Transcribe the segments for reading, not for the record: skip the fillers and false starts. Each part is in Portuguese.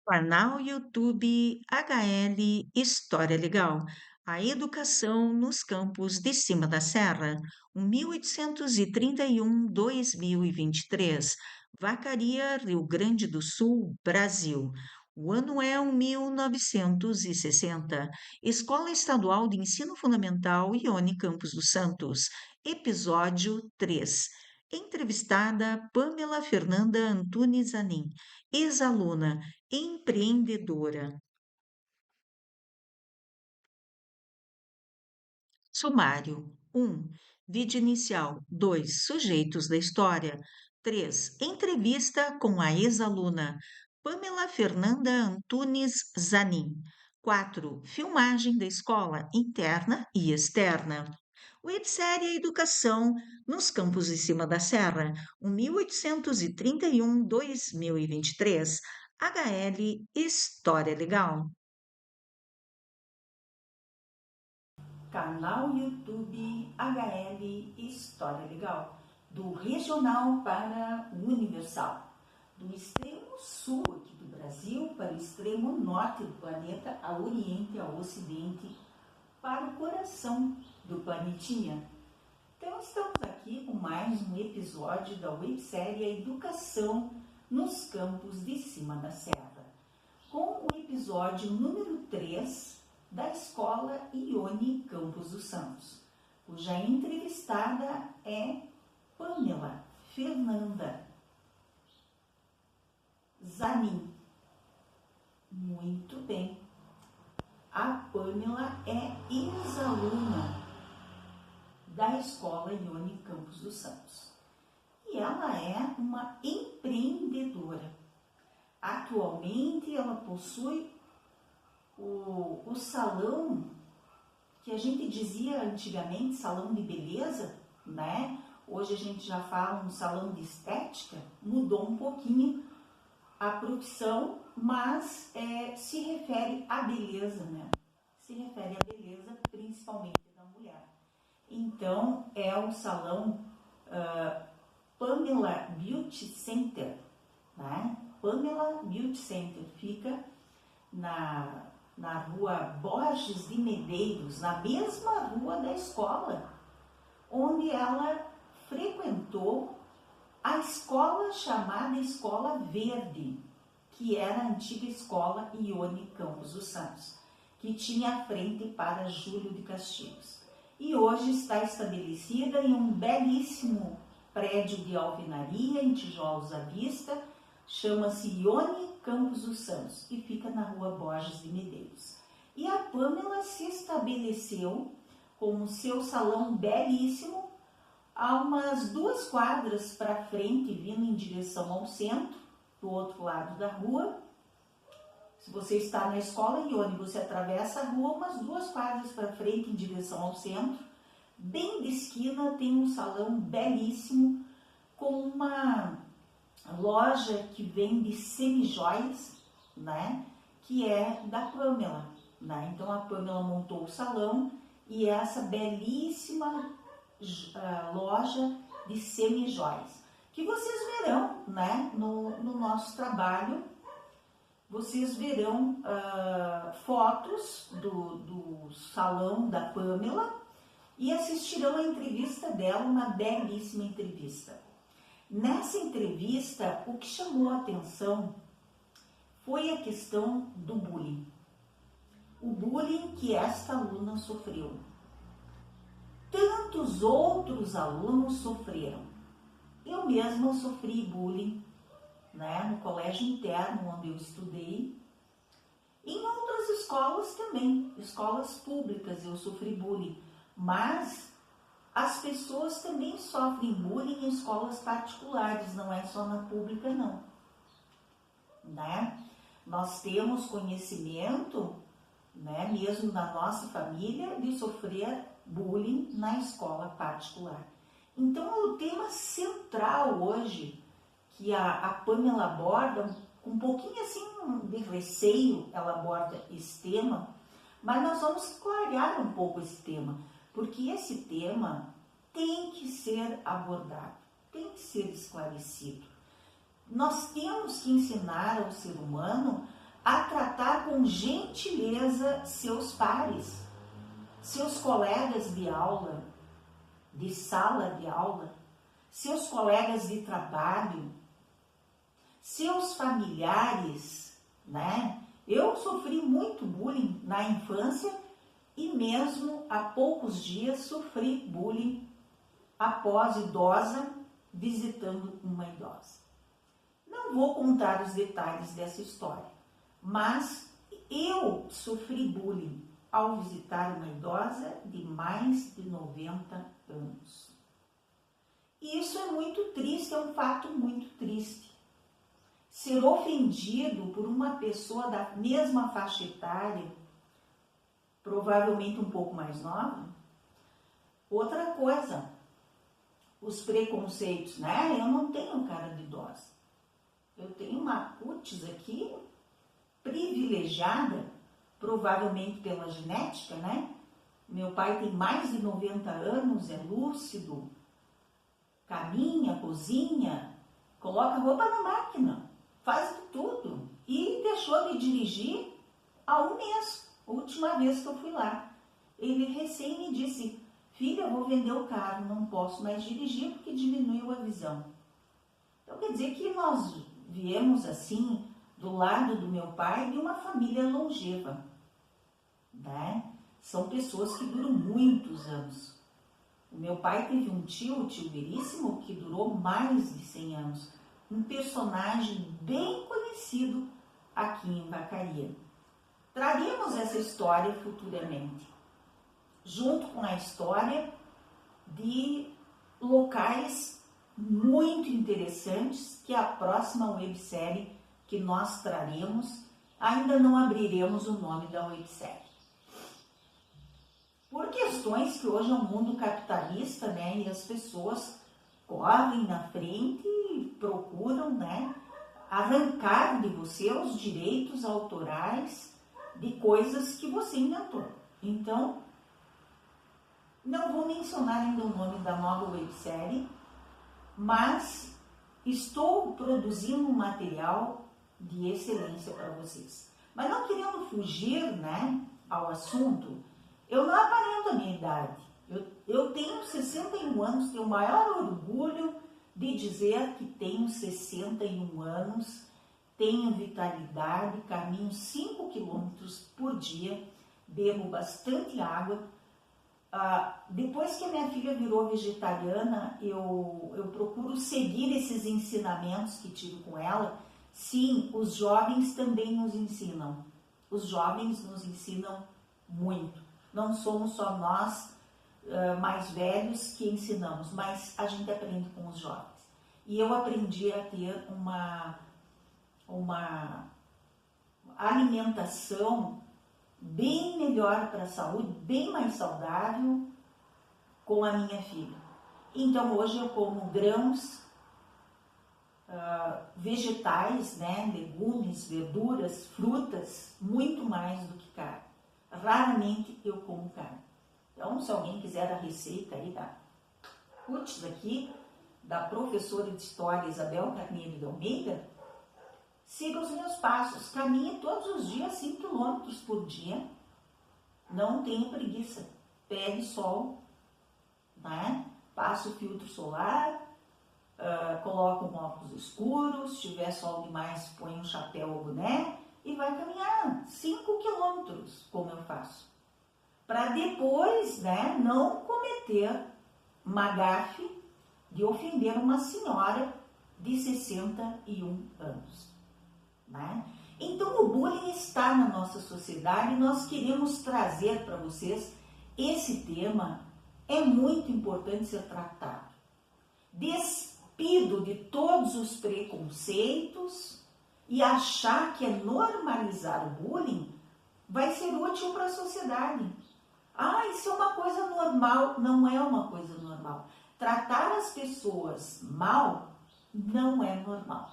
Canal YouTube HL História Legal. A educação nos campos de cima da serra, 1831-2023. Vacaria, Rio Grande do Sul, Brasil. O ano é 1960. Escola Estadual de Ensino Fundamental Ione Campos dos Santos. Episódio 3. Entrevistada Pamela Fernanda Antunes Zanin, ex-aluna empreendedora. Sumário: 1. Vídeo inicial. 2. Sujeitos da história. 3. Entrevista com a ex-aluna Pamela Fernanda Antunes Zanin. 4. Filmagem da escola interna e externa. Websérie Educação nos Campos de Cima da Serra, 1831-2023. HL História Legal. Canal YouTube HL História Legal, do regional para o universal, do extremo sul aqui do Brasil para o extremo norte do planeta, a oriente, ao ocidente, para o coração do planetinha. Então estamos aqui com mais um episódio da websérie Educação nos Campos de Cima da Serra, com o episódio número 3 da Escola Ione Campos dos Santos, cuja entrevistada é Pamela Fernanda Zanin. Muito bem. A Pamela é ex-aluna da Escola Ione Campos dos Santos e ela é uma empreendedora. Atualmente ela possui o salão que a gente dizia antigamente salão de beleza, né? Hoje a gente já fala um salão de estética, mudou um pouquinho a profissão, mas se refere à beleza, né? Se refere à beleza principalmente da mulher. Então é o salão Pamela Beauty Center, né? Pamela Beauty Center fica na rua Borges de Medeiros, na mesma rua da escola, onde ela frequentou a escola chamada Escola Verde, que era a antiga escola Ione Campos dos Santos, que tinha a frente para Júlio de Castilhos. E hoje está estabelecida em um belíssimo prédio de alvenaria em tijolos à vista, chama-se Ione Campos dos Santos e fica na rua Borges de Medeiros. E a Pamela se estabeleceu com o seu salão belíssimo a umas 2 quadras para frente, vindo em direção ao centro, do outro lado da rua. Se você está na escola Ione, você atravessa a rua umas 2 quadras para frente em direção ao centro. Bem de esquina tem um salão belíssimo com uma loja que vende semijoias, né, que é da Pamela, né? Então a Pamela montou o salão e essa belíssima loja de semijoias, que vocês verão, né, no nosso trabalho, vocês verão fotos do salão da Pamela e assistirão a entrevista dela, uma belíssima entrevista. Nessa entrevista, o que chamou a atenção foi a questão do bullying. O bullying que esta aluna sofreu. Tantos outros alunos sofreram. Eu mesma sofri bullying, né, no colégio interno onde eu estudei. Em outras escolas também, escolas públicas eu sofri bullying, mas as pessoas também sofrem bullying em escolas particulares, não é só na pública não, né? Nós temos conhecimento, né, mesmo na nossa família, de sofrer bullying na escola particular. Então o tema central hoje, que a Pamela aborda, com um pouquinho assim de receio, ela aborda esse tema, mas nós vamos clarear um pouco esse tema, porque esse tema tem que ser abordado, tem que ser esclarecido. Nós temos que ensinar ao ser humano a tratar com gentileza seus pares, seus colegas de aula, de sala de aula, seus colegas de trabalho, seus familiares, né? Eu sofri muito bullying na infância e mesmo há poucos dias sofri bullying após idosa visitando uma idosa. Não vou contar os detalhes dessa história, mas eu sofri bullying ao visitar uma idosa de mais de 90 anos. E isso é muito triste, é um fato muito triste. Ser ofendido por uma pessoa da mesma faixa etária, provavelmente um pouco mais nova. Outra coisa, os preconceitos, né? Eu não tenho cara de idosa. Eu tenho uma cutis aqui privilegiada, provavelmente pela genética, né? Meu pai tem mais de 90 anos, é lúcido, caminha, cozinha, coloca roupa na máquina, faz de tudo. E deixou de dirigir há um mês, a última vez que eu fui lá. Ele recém me disse: filha, eu vou vender o carro, não posso mais dirigir porque diminuiu a visão. Então quer dizer que nós viemos assim, do lado do meu pai, de uma família longeva, né? São pessoas que duram muitos anos. O meu pai teve um tio, o tio Veríssimo, que durou mais de 100 anos. Um personagem bem conhecido aqui em Vacaria. Traremos essa história futuramente, junto com a história de locais muito interessantes que a próxima websérie que nós traremos, ainda não abriremos o nome da websérie. Por questões que hoje é um mundo capitalista, né, e as pessoas correm na frente e procuram, né, arrancar de você os direitos autorais de coisas que você inventou. Então, não vou mencionar ainda o nome da nova websérie, mas estou produzindo um material de excelência para vocês. Mas não querendo fugir, né, ao assunto, eu não aparento a minha idade. Eu tenho 61 anos, tenho o maior orgulho de dizer que tenho 61 anos, tenho vitalidade, caminho 5 quilômetros por dia, bebo bastante água. Depois que a minha filha virou vegetariana, eu procuro seguir esses ensinamentos que tive com ela. Sim, os jovens também nos ensinam. Os jovens nos ensinam muito. Não somos só nós, mais velhos, que ensinamos, mas a gente aprende com os jovens. E eu aprendi a ter uma alimentação bem melhor para a saúde, bem mais saudável com a minha filha. Então hoje eu como grãos, vegetais, né, legumes, verduras, frutas, muito mais do que carne. Raramente eu como carne. Então, se alguém quiser a receita aí da cutis aqui, da professora de História Isabel Carneiro de Almeida, siga os meus passos. Caminhe todos os dias 5 quilômetros por dia. Não tenha preguiça. Pegue sol, né? Passe o filtro solar, coloca um óculos escuro, se tiver sol demais, põe um chapéu ou boné e vai caminhar 5 quilômetros, como eu faço. Para depois, né, não cometer uma gafe de ofender uma senhora de 61 anos. Né? Então o bullying está na nossa sociedade e nós queremos trazer para vocês esse tema. É muito importante ser tratado. Despido de todos os preconceitos e achar que é normalizar o bullying vai ser útil para a sociedade. Isso é uma coisa normal. Não é uma coisa normal. Tratar as pessoas mal não é normal.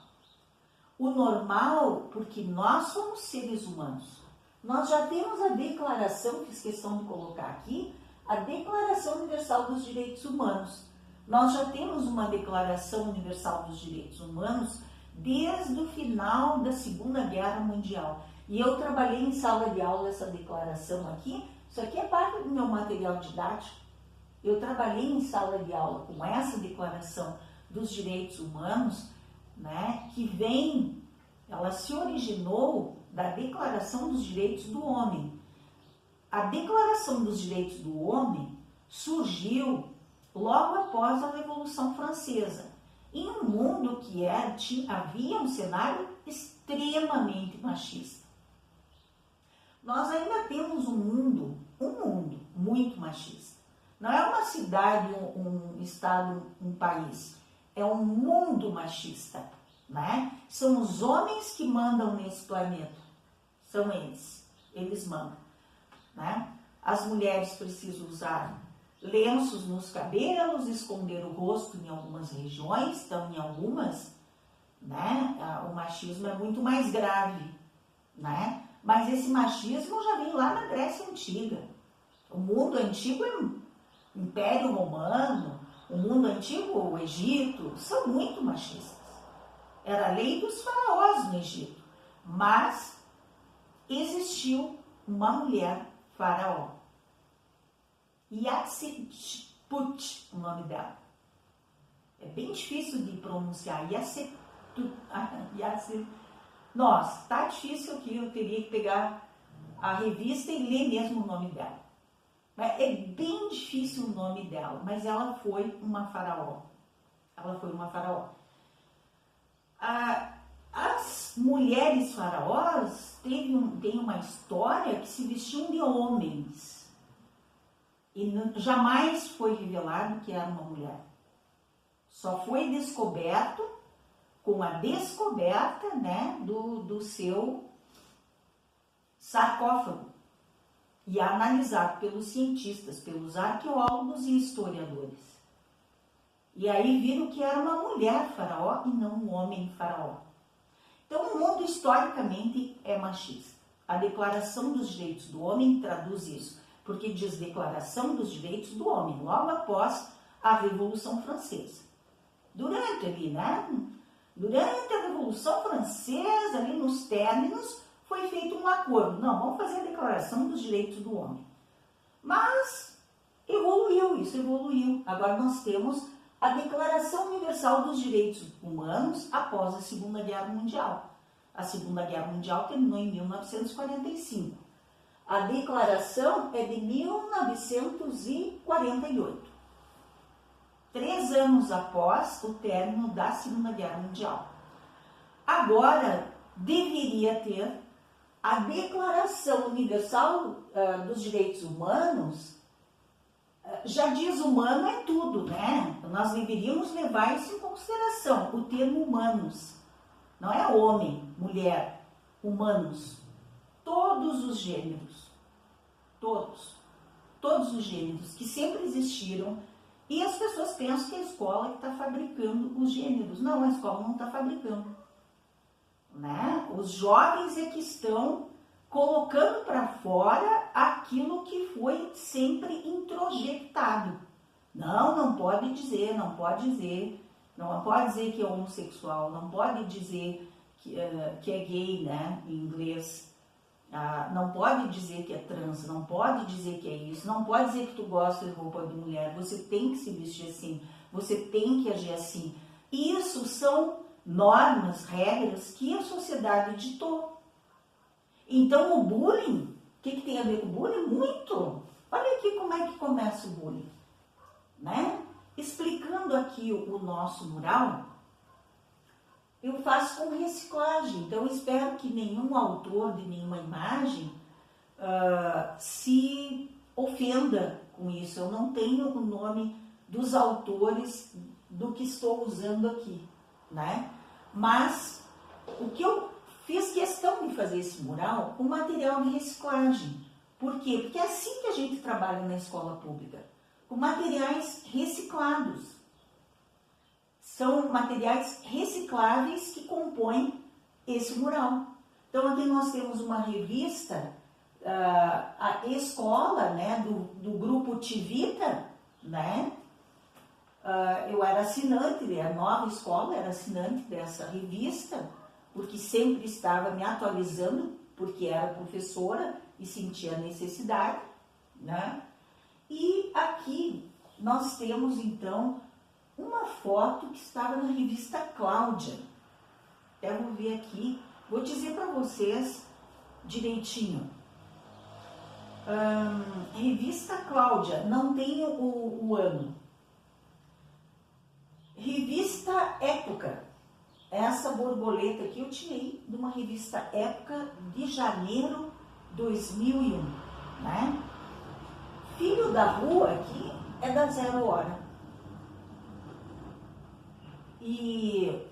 O normal, porque nós somos seres humanos. Nós já temos a declaração, fiz questão de colocar aqui, a Declaração Universal dos Direitos Humanos. Nós já temos uma Declaração Universal dos Direitos Humanos desde o final da Segunda Guerra Mundial. E eu trabalhei em sala de aula essa declaração aqui, isso aqui é parte do meu material didático. Eu trabalhei em sala de aula com essa declaração dos direitos humanos, né, que ela se originou da Declaração dos Direitos do Homem. A Declaração dos Direitos do Homem surgiu logo após a Revolução Francesa, em um mundo que havia um cenário extremamente machista. Nós ainda temos um mundo muito machista. Não é uma cidade, um estado, um país. É um mundo machista, né? São os homens que mandam nesse planeta. São eles mandam, né? As mulheres precisam usar lenços nos cabelos, esconder o rosto em algumas regiões, então em algumas, né? O machismo é muito mais grave, né? Mas esse machismo já vem lá na Grécia Antiga. O mundo antigo é Império Romano, o mundo antigo, o Egito, são muito machistas. Era a lei dos faraós no Egito, mas existiu uma mulher faraó. Hatshepsut, o nome dela. É bem difícil de pronunciar. Nossa, tá difícil aqui, eu teria que pegar a revista e ler mesmo o nome dela. É bem difícil o nome dela, mas ela foi uma faraó. Ela foi uma faraó. As mulheres faraós têm uma história que se vestiam de homens. E jamais foi revelado que era uma mulher. Só foi descoberto com a descoberta, né, do seu sarcófago. E analisado pelos cientistas, pelos arqueólogos e historiadores. E aí viram que era uma mulher faraó e não um homem faraó. Então o mundo historicamente é machista. A Declaração dos Direitos do Homem traduz isso, porque diz Declaração dos Direitos do Homem, logo após a Revolução Francesa. Durante a Revolução Francesa, ali nos términos, foi feito um acordo. Não, vamos fazer a Declaração dos Direitos do Homem. Mas isso evoluiu. Agora nós temos a Declaração Universal dos Direitos Humanos após a Segunda Guerra Mundial. A Segunda Guerra Mundial terminou em 1945. A declaração é de 1948. 3 anos após o término da Segunda Guerra Mundial. Agora deveria ter a Declaração Universal dos Direitos Humanos. Já diz humano é tudo, né? Nós deveríamos levar isso em consideração, o termo humanos. Não é homem, mulher, humanos. Todos os gêneros. Todos os gêneros que sempre existiram. E as pessoas pensam que a escola está fabricando os gêneros. Não, a escola não está fabricando. Né? Os jovens é que estão colocando para fora aquilo que foi sempre introjectado. Não pode dizer que é homossexual, não pode dizer que é gay, né, em inglês, não pode dizer que é trans, não pode dizer que é isso, não pode dizer que tu gosta de roupa de mulher, você tem que se vestir assim, você tem que agir assim. Isso são normas, regras que a sociedade ditou. Então o bullying, o que tem a ver com o bullying? Muito! Olha aqui como é que começa o bullying, né? Explicando aqui o nosso mural, eu faço com reciclagem, então eu espero que nenhum autor de nenhuma imagem se ofenda com isso. Eu não tenho o nome dos autores do que estou usando aqui, né? Mas o que eu fiz questão de fazer esse mural com material de reciclagem. Por quê? Porque é assim que a gente trabalha na escola pública, com materiais reciclados. São materiais recicláveis que compõem esse mural. Então aqui nós temos uma revista, a escola, né, do grupo Tivita, né? Eu era assinante, a nova escola era assinante dessa revista, porque sempre estava me atualizando porque era professora e sentia a necessidade, né? E aqui nós temos então uma foto que estava na revista Cláudia. Até vou ver aqui, vou dizer para vocês direitinho. Revista Cláudia, não tem o ano. Revista Época. Essa borboleta aqui eu tirei de uma revista Época de janeiro de 2001, né? Filho da Rua aqui é da Zero Hora. E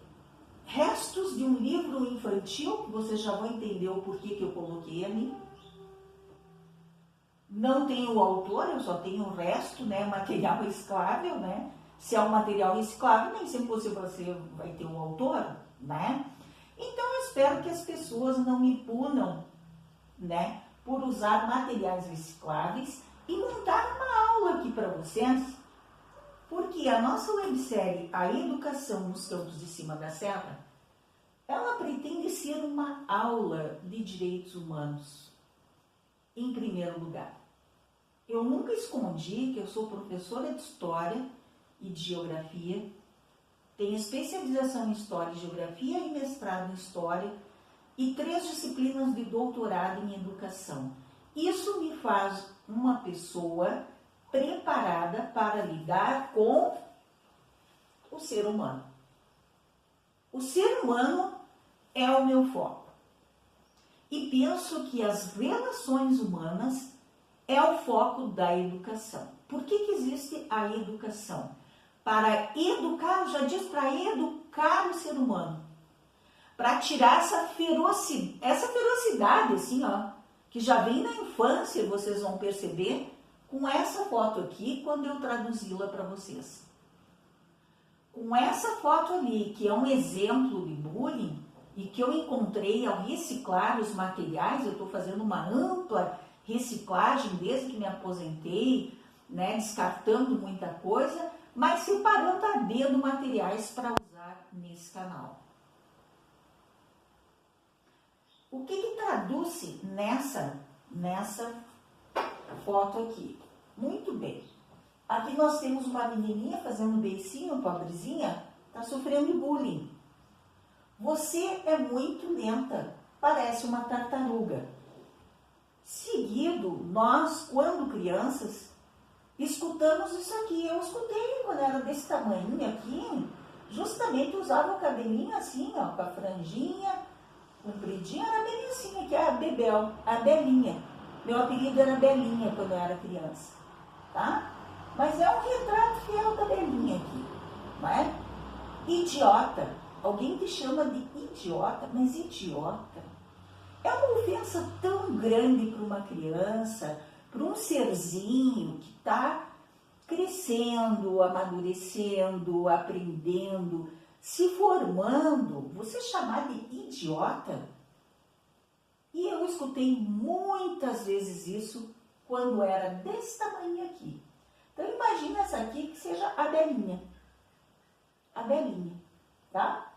restos de um livro infantil, que vocês já vão entender o porquê que eu coloquei ali. Não tenho o autor, eu só tenho o resto, né? Material reciclável, né? Se é um material reciclável, nem sempre você vai ter o autor, né? Então eu espero que as pessoas não me punam, né? Por usar materiais recicláveis e montar uma aula aqui para vocês, porque a nossa websérie A Educação nos Campos de Cima da Serra, ela pretende ser uma aula de direitos humanos, em primeiro lugar. Eu nunca escondi que eu sou professora de História e de Geografia, tenho especialização em História e Geografia e mestrado em História e 3 disciplinas de doutorado em Educação. Isso me faz uma pessoa preparada para lidar com o ser humano. O ser humano é o meu foco. E penso que as relações humanas é o foco da educação. Por que existe a educação? Para educar, já diz, para educar o ser humano. Para tirar essa ferocidade, assim, ó, que já vem na infância, vocês vão perceber, com essa foto aqui, quando eu traduzi-la para vocês. Com essa foto ali, que é um exemplo de bullying, e que eu encontrei ao reciclar os materiais, eu estou fazendo uma ampla reciclagem desde que me aposentei, né, descartando muita coisa, mas separando a dedo materiais para usar nesse canal. O que traduz-se nessa foto aqui? Muito bem. Aqui nós temos uma menininha fazendo beicinho, pobrezinha, está sofrendo bullying. Você é muito lenta, parece uma tartaruga. Seguido, nós, quando crianças, escutamos isso aqui. Eu escutei quando era desse tamanho aqui, justamente usava o cabelinho assim, ó, com a franjinha, compridinha, era bem assim, que é a Bebel, a Belinha. Meu apelido era Belinha quando eu era criança, tá? Mas é um retrato fiel da Belinha aqui, não é? Idiota. Alguém te chama de idiota, mas idiota é uma ofensa tão grande para uma criança, para um serzinho que está crescendo, amadurecendo, aprendendo, se formando, você chamar de idiota. E eu escutei muitas vezes isso quando era desse tamanho aqui. Então imagina essa aqui que seja a Belinha. A Belinha, tá?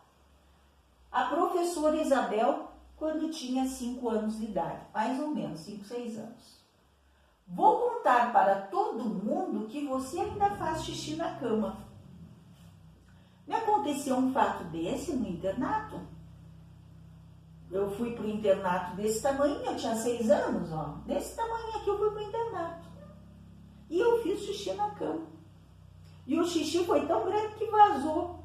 A professora Isabel, quando tinha 5 anos de idade, mais ou menos, 5, 6 anos. Vou contar para todo mundo que você ainda faz xixi na cama. Me aconteceu um fato desse no internato. Eu fui para o internato desse tamanho, eu tinha 6 anos, ó. Desse tamanho aqui eu fui para o internato. E eu fiz xixi na cama. E o xixi foi tão grande que vazou.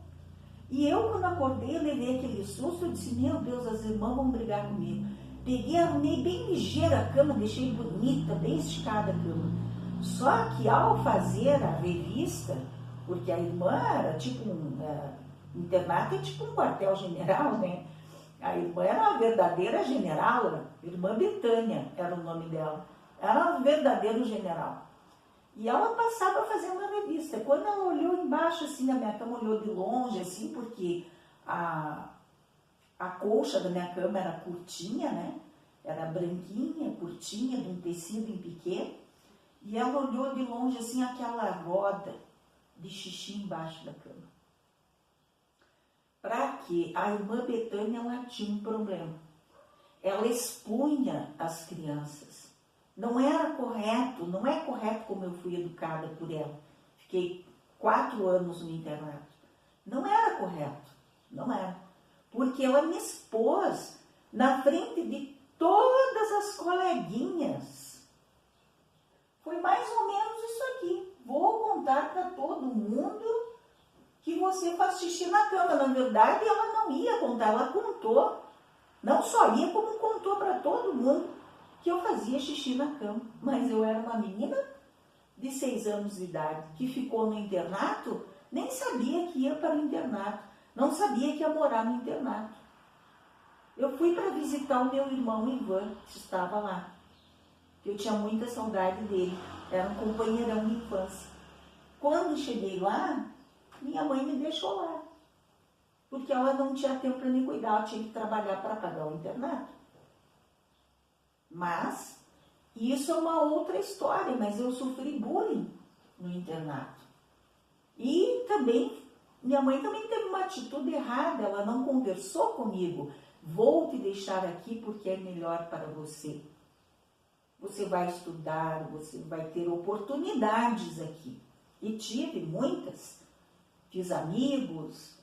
E eu, quando acordei, eu levei aquele susto, eu disse, meu Deus, as irmãs vão brigar comigo. Peguei, arrumei bem ligeira a cama, deixei bonita, bem esticada a cama. Só que ao fazer a revista, porque a irmã era tipo internato é tipo um quartel-general, né? A irmã era uma verdadeira generala, irmã Betânia era o nome dela. Era um verdadeiro general. E ela passava fazendo a revista. Quando ela olhou embaixo, assim, na minha cama, olhou de longe, assim, porque a colcha da minha cama era curtinha, né? Era branquinha, curtinha, de um tecido em piquê. E ela olhou de longe, assim, aquela roda de xixi embaixo da cama. Para quê? A irmã Betânia, ela tinha um problema. ela expunha as crianças. Não era correto, não é correto como eu fui educada por ela. Fiquei 4 anos no internato. Não era correto, não era. Porque ela me expôs na frente de todas as coleguinhas. Foi mais ou menos isso aqui. Vou contar para todo mundo que você faz xixi na cama. Na verdade, ela não ia contar, ela contou. Não só ia, como contou para todo mundo que eu fazia xixi na cama. Mas eu era uma menina de 6 anos de idade que ficou no internato, nem sabia que ia para o internato. Não sabia que ia morar no internato. Eu fui para visitar o meu irmão Ivan, que estava lá. Eu tinha muita saudade dele. Era um companheirão de infância. Quando cheguei lá, minha mãe me deixou lá. Porque ela não tinha tempo para me cuidar. Ela tinha que trabalhar para pagar o internato. Mas, isso é uma outra história. Mas eu sofri bullying no internato. E também, minha mãe também teve uma atitude errada. Ela não conversou comigo. Vou te deixar aqui porque é melhor para você. Você vai estudar, você vai ter oportunidades aqui. E tive muitas. Fiz amigos,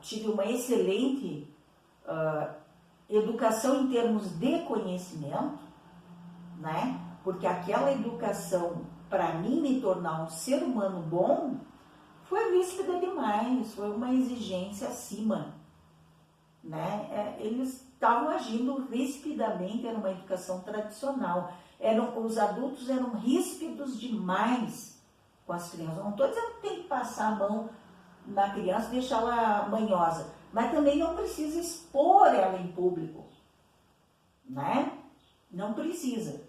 tive uma excelente educação em termos de conhecimento, né? Porque aquela educação, para mim me tornar um ser humano bom, foi ríspida demais, foi uma exigência acima, né? Eles estavam agindo rispidamente, era uma educação tradicional. Os adultos eram ríspidos demais com as crianças. Não estou dizendo que tem que passar a mão na criança e deixá-la manhosa, mas também não precisa expor ela em público, né? Não precisa.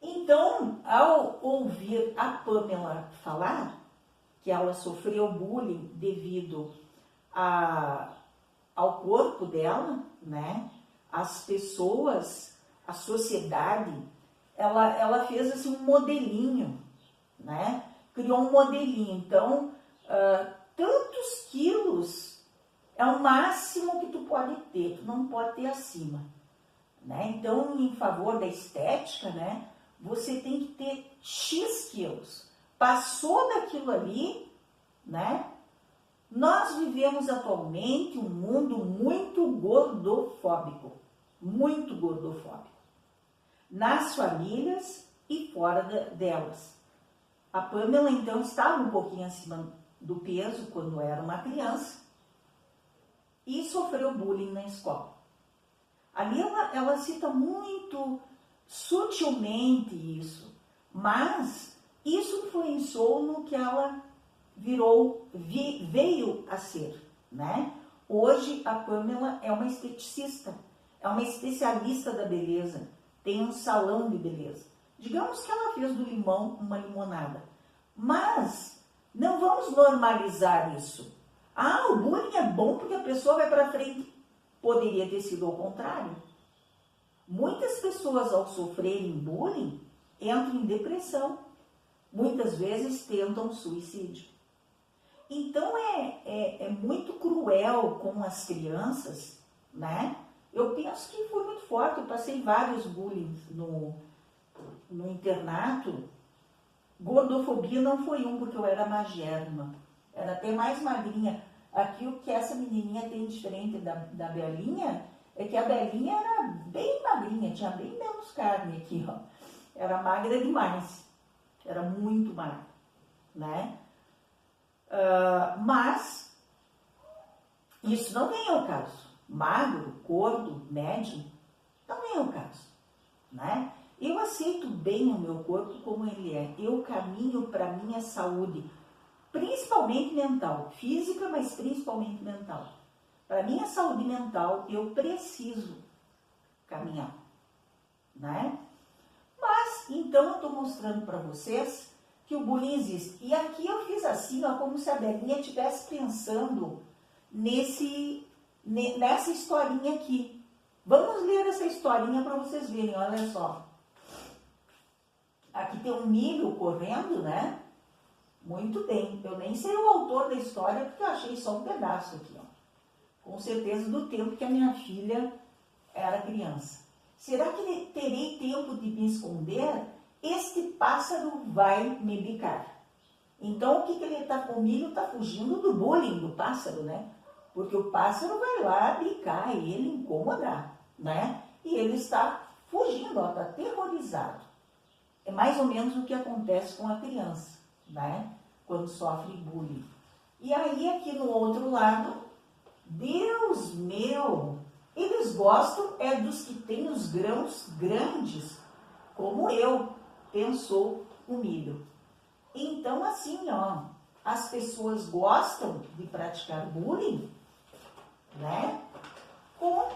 Então, ao ouvir a Pamela falar que ela sofreu bullying devido ao corpo dela, né? As pessoas, a sociedade, ela fez assim um modelinho, né? Criou um modelinho. Então, tantos quilos é o máximo que tu pode ter, tu não pode ter acima, né? Então, em favor da estética, né? Você tem que ter X quilos. Passou daquilo ali, né? Nós vivemos atualmente um mundo muito gordofóbico, nas famílias e fora delas. A Pamela, então, estava um pouquinho acima do peso quando era uma criança e sofreu bullying na escola. Ali ela cita muito sutilmente isso, mas isso influenciou no que ela veio a ser, né? Hoje a Pamela é uma esteticista, é uma especialista da beleza, tem um salão de beleza. Digamos que ela fez do limão uma limonada, mas não vamos normalizar isso. O bullying é bom porque a pessoa vai para frente. Poderia ter sido ao contrário. Muitas pessoas, ao sofrerem bullying, entram em depressão. Muitas vezes tentam suicídio. Então é muito cruel com as crianças, né? Eu penso que foi muito forte. Eu passei vários bullying no internato. Gordofobia não foi porque eu era magérrima. Era até mais magrinha. Aqui o que essa menininha tem diferente da Belinha é que a Belinha era bem magrinha, tinha bem menos carne aqui, ó. Era magra demais. Era muito magra, né? Mas isso não vem ao caso. Magro, gordo, médio, não vem ao caso, né? Eu aceito bem o meu corpo como ele é. Eu caminho para a minha saúde, principalmente mental, física, mas principalmente mental. Para a minha saúde mental, eu preciso caminhar, né? Mas, então, eu estou mostrando para vocês que o bullying existe. E aqui eu fiz assim, ó, como se a Belinha estivesse pensando nessa historinha aqui. Vamos ler essa historinha para vocês verem, olha só. Aqui tem um milho correndo, né? Muito bem. Eu nem sei o autor da história, porque eu achei só um pedaço aqui, ó. Com certeza do tempo que a minha filha era criança. Será que terei tempo de me esconder? Este pássaro vai me bicar. Então, o que ele está com milho? Está fugindo do bullying do pássaro, né? Porque o pássaro vai lá bicar ele, incomodar, né? E ele está fugindo, está aterrorizado. É mais ou menos o que acontece com a criança, né? Quando sofre bullying. E aí, aqui no outro lado, Deus meu, eles gostam dos que têm os grãos grandes, como eu, pensou o milho. Então, assim, as pessoas gostam de praticar bullying, né? Com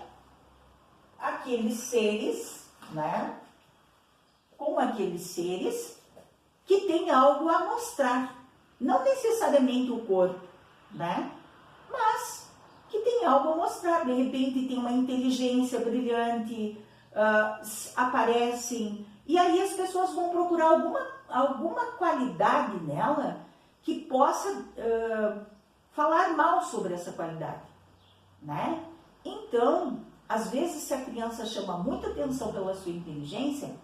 aqueles seres, né? Com aqueles seres que têm algo a mostrar. Não necessariamente o corpo, né? Mas que tem algo a mostrar. De repente tem uma inteligência brilhante, aparecem. E aí as pessoas vão procurar alguma qualidade nela que possa falar mal sobre essa qualidade, né? Então, às vezes, se a criança chama muita atenção pela sua inteligência,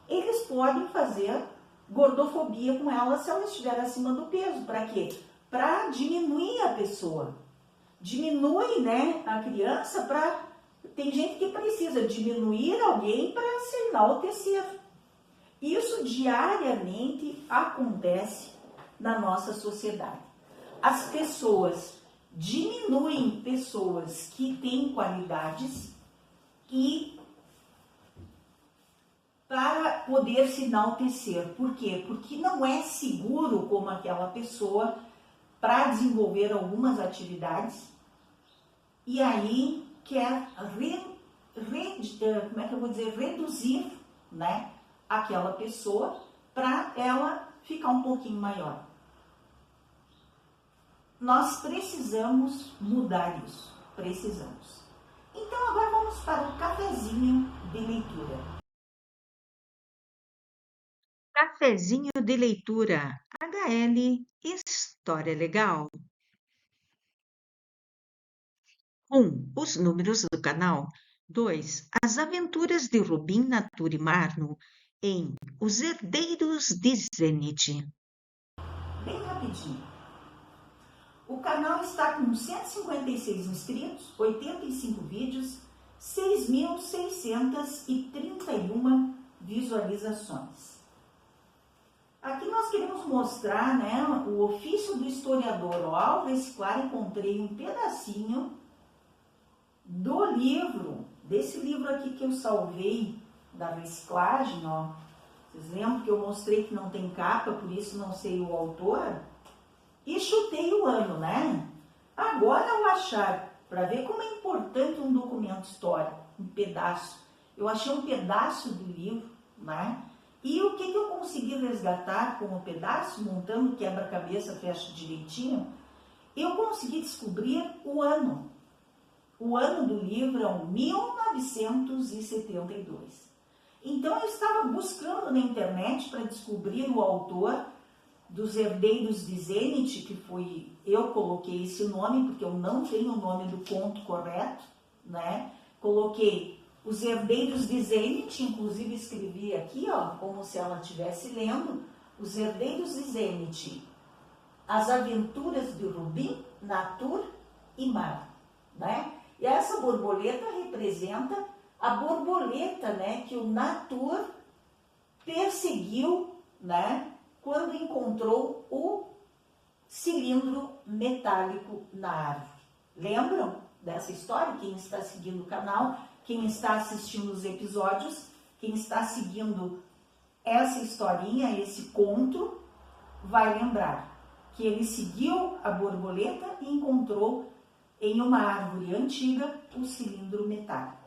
eles podem fazer gordofobia com ela se ela estiver acima do peso. Para quê? Para diminuir a pessoa. Diminui, né, a criança para... Tem gente que precisa diminuir alguém para se enaltecer. Isso diariamente acontece na nossa sociedade. As pessoas diminuem pessoas que têm qualidades e para poder se enaltecer. Por quê? Porque não é seguro como aquela pessoa para desenvolver algumas atividades e aí quer reduzir, né, aquela pessoa para ela ficar um pouquinho maior. Nós precisamos mudar isso, precisamos. Então agora vamos para o cafezinho de leitura. Cafezinho de leitura. HL História Legal. 1. Os números do canal. 2. As aventuras de Rubim, Natur e Marno em Os Herdeiros de Zenith. Bem rapidinho. O canal está com 156 inscritos, 85 vídeos, 6.631 visualizações. Aqui nós queremos mostrar, né, o ofício do historiador. Ao reciclar, encontrei um pedacinho do livro, desse livro aqui que eu salvei da reciclagem, Vocês lembram que eu mostrei que não tem capa, por isso não sei o autor? E chutei o ano, né? Agora ao achar, para ver como é importante um documento histórico, um pedaço. Eu achei um pedaço do livro, né? E o que eu consegui resgatar com o pedaço, montando quebra-cabeça, fecha direitinho, eu consegui descobrir o ano. O ano do livro é 1972. Então eu estava buscando na internet para descobrir o autor dos Herdeiros de Zenith, que foi, eu coloquei esse nome, porque eu não tenho o nome do conto correto, né? Coloquei Os Herdeiros de Zenith, inclusive escrevi aqui, como se ela estivesse lendo, Os Herdeiros de Zenith, As Aventuras de Rubim, Natur e Mar, né? E essa borboleta representa a borboleta, né, que o Natur perseguiu, né, quando encontrou o cilindro metálico na árvore. Lembram dessa história? Quem está seguindo o canal, quem está assistindo os episódios, quem está seguindo essa historinha, esse conto, vai lembrar que ele seguiu a borboleta e encontrou em uma árvore antiga o cilindro metálico.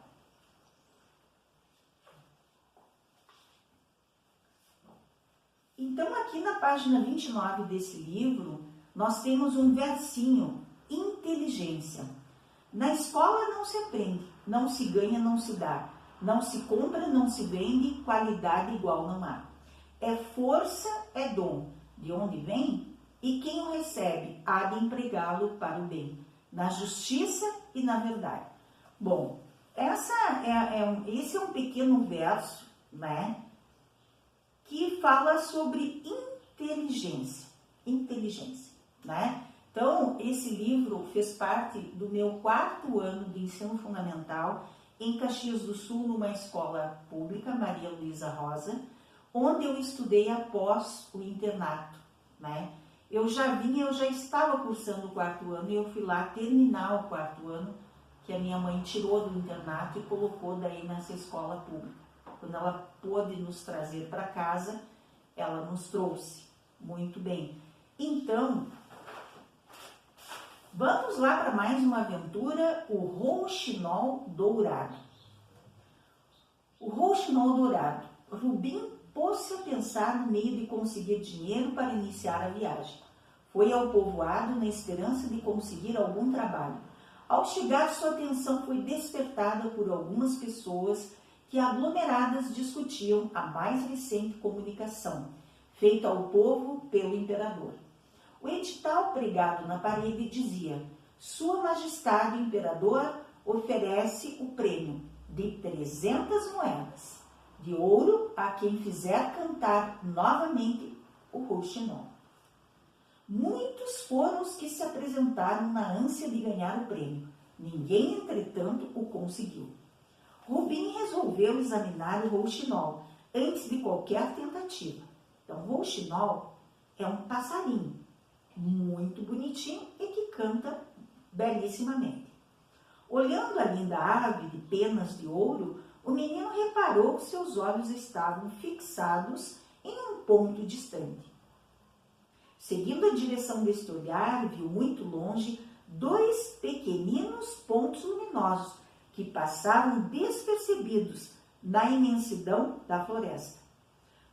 Então, aqui na página 29 desse livro, nós temos um versinho, inteligência. Na escola não se aprende, não se ganha, não se dá. Não se compra, não se vende, qualidade igual não há. É força, é dom. De onde vem? E quem o recebe há de empregá-lo para o bem, na justiça e na verdade. Bom, Esse é um pequeno verso, né, que fala sobre inteligência, né? Então, esse livro fez parte do meu 4º ano de ensino fundamental em Caxias do Sul, numa escola pública, Maria Luísa Rosa, onde eu estudei após o internato, né? Eu já estava cursando o 4º ano e eu fui lá terminar o 4º ano, que a minha mãe tirou do internato e colocou daí nessa escola pública. Quando ela pôde nos trazer para casa, ela nos trouxe. Muito bem. Então, vamos lá para mais uma aventura, o rouxinol dourado. O rouxinol dourado. Rubim pôs-se a pensar no meio de conseguir dinheiro para iniciar a viagem. Foi ao povoado na esperança de conseguir algum trabalho. Ao chegar, sua atenção foi despertada por algumas pessoas que aglomeradas discutiam a mais recente comunicação, feita ao povo pelo imperador. O edital pregado na parede dizia: Sua Majestade o Imperador oferece o prêmio de 300 moedas de ouro a quem fizer cantar novamente o rouxinol. Muitos foram os que se apresentaram na ânsia de ganhar o prêmio. Ninguém, entretanto, o conseguiu. Rubim resolveu examinar o rouxinol antes de qualquer tentativa. Então, o rouxinol é um passarinho muito bonitinho e que canta belíssimamente. Olhando a linda ave de penas de ouro, o menino reparou que seus olhos estavam fixados em um ponto distante. Seguindo a direção deste olhar, viu muito longe 2 pequeninos pontos luminosos que passavam despercebidos na imensidão da floresta.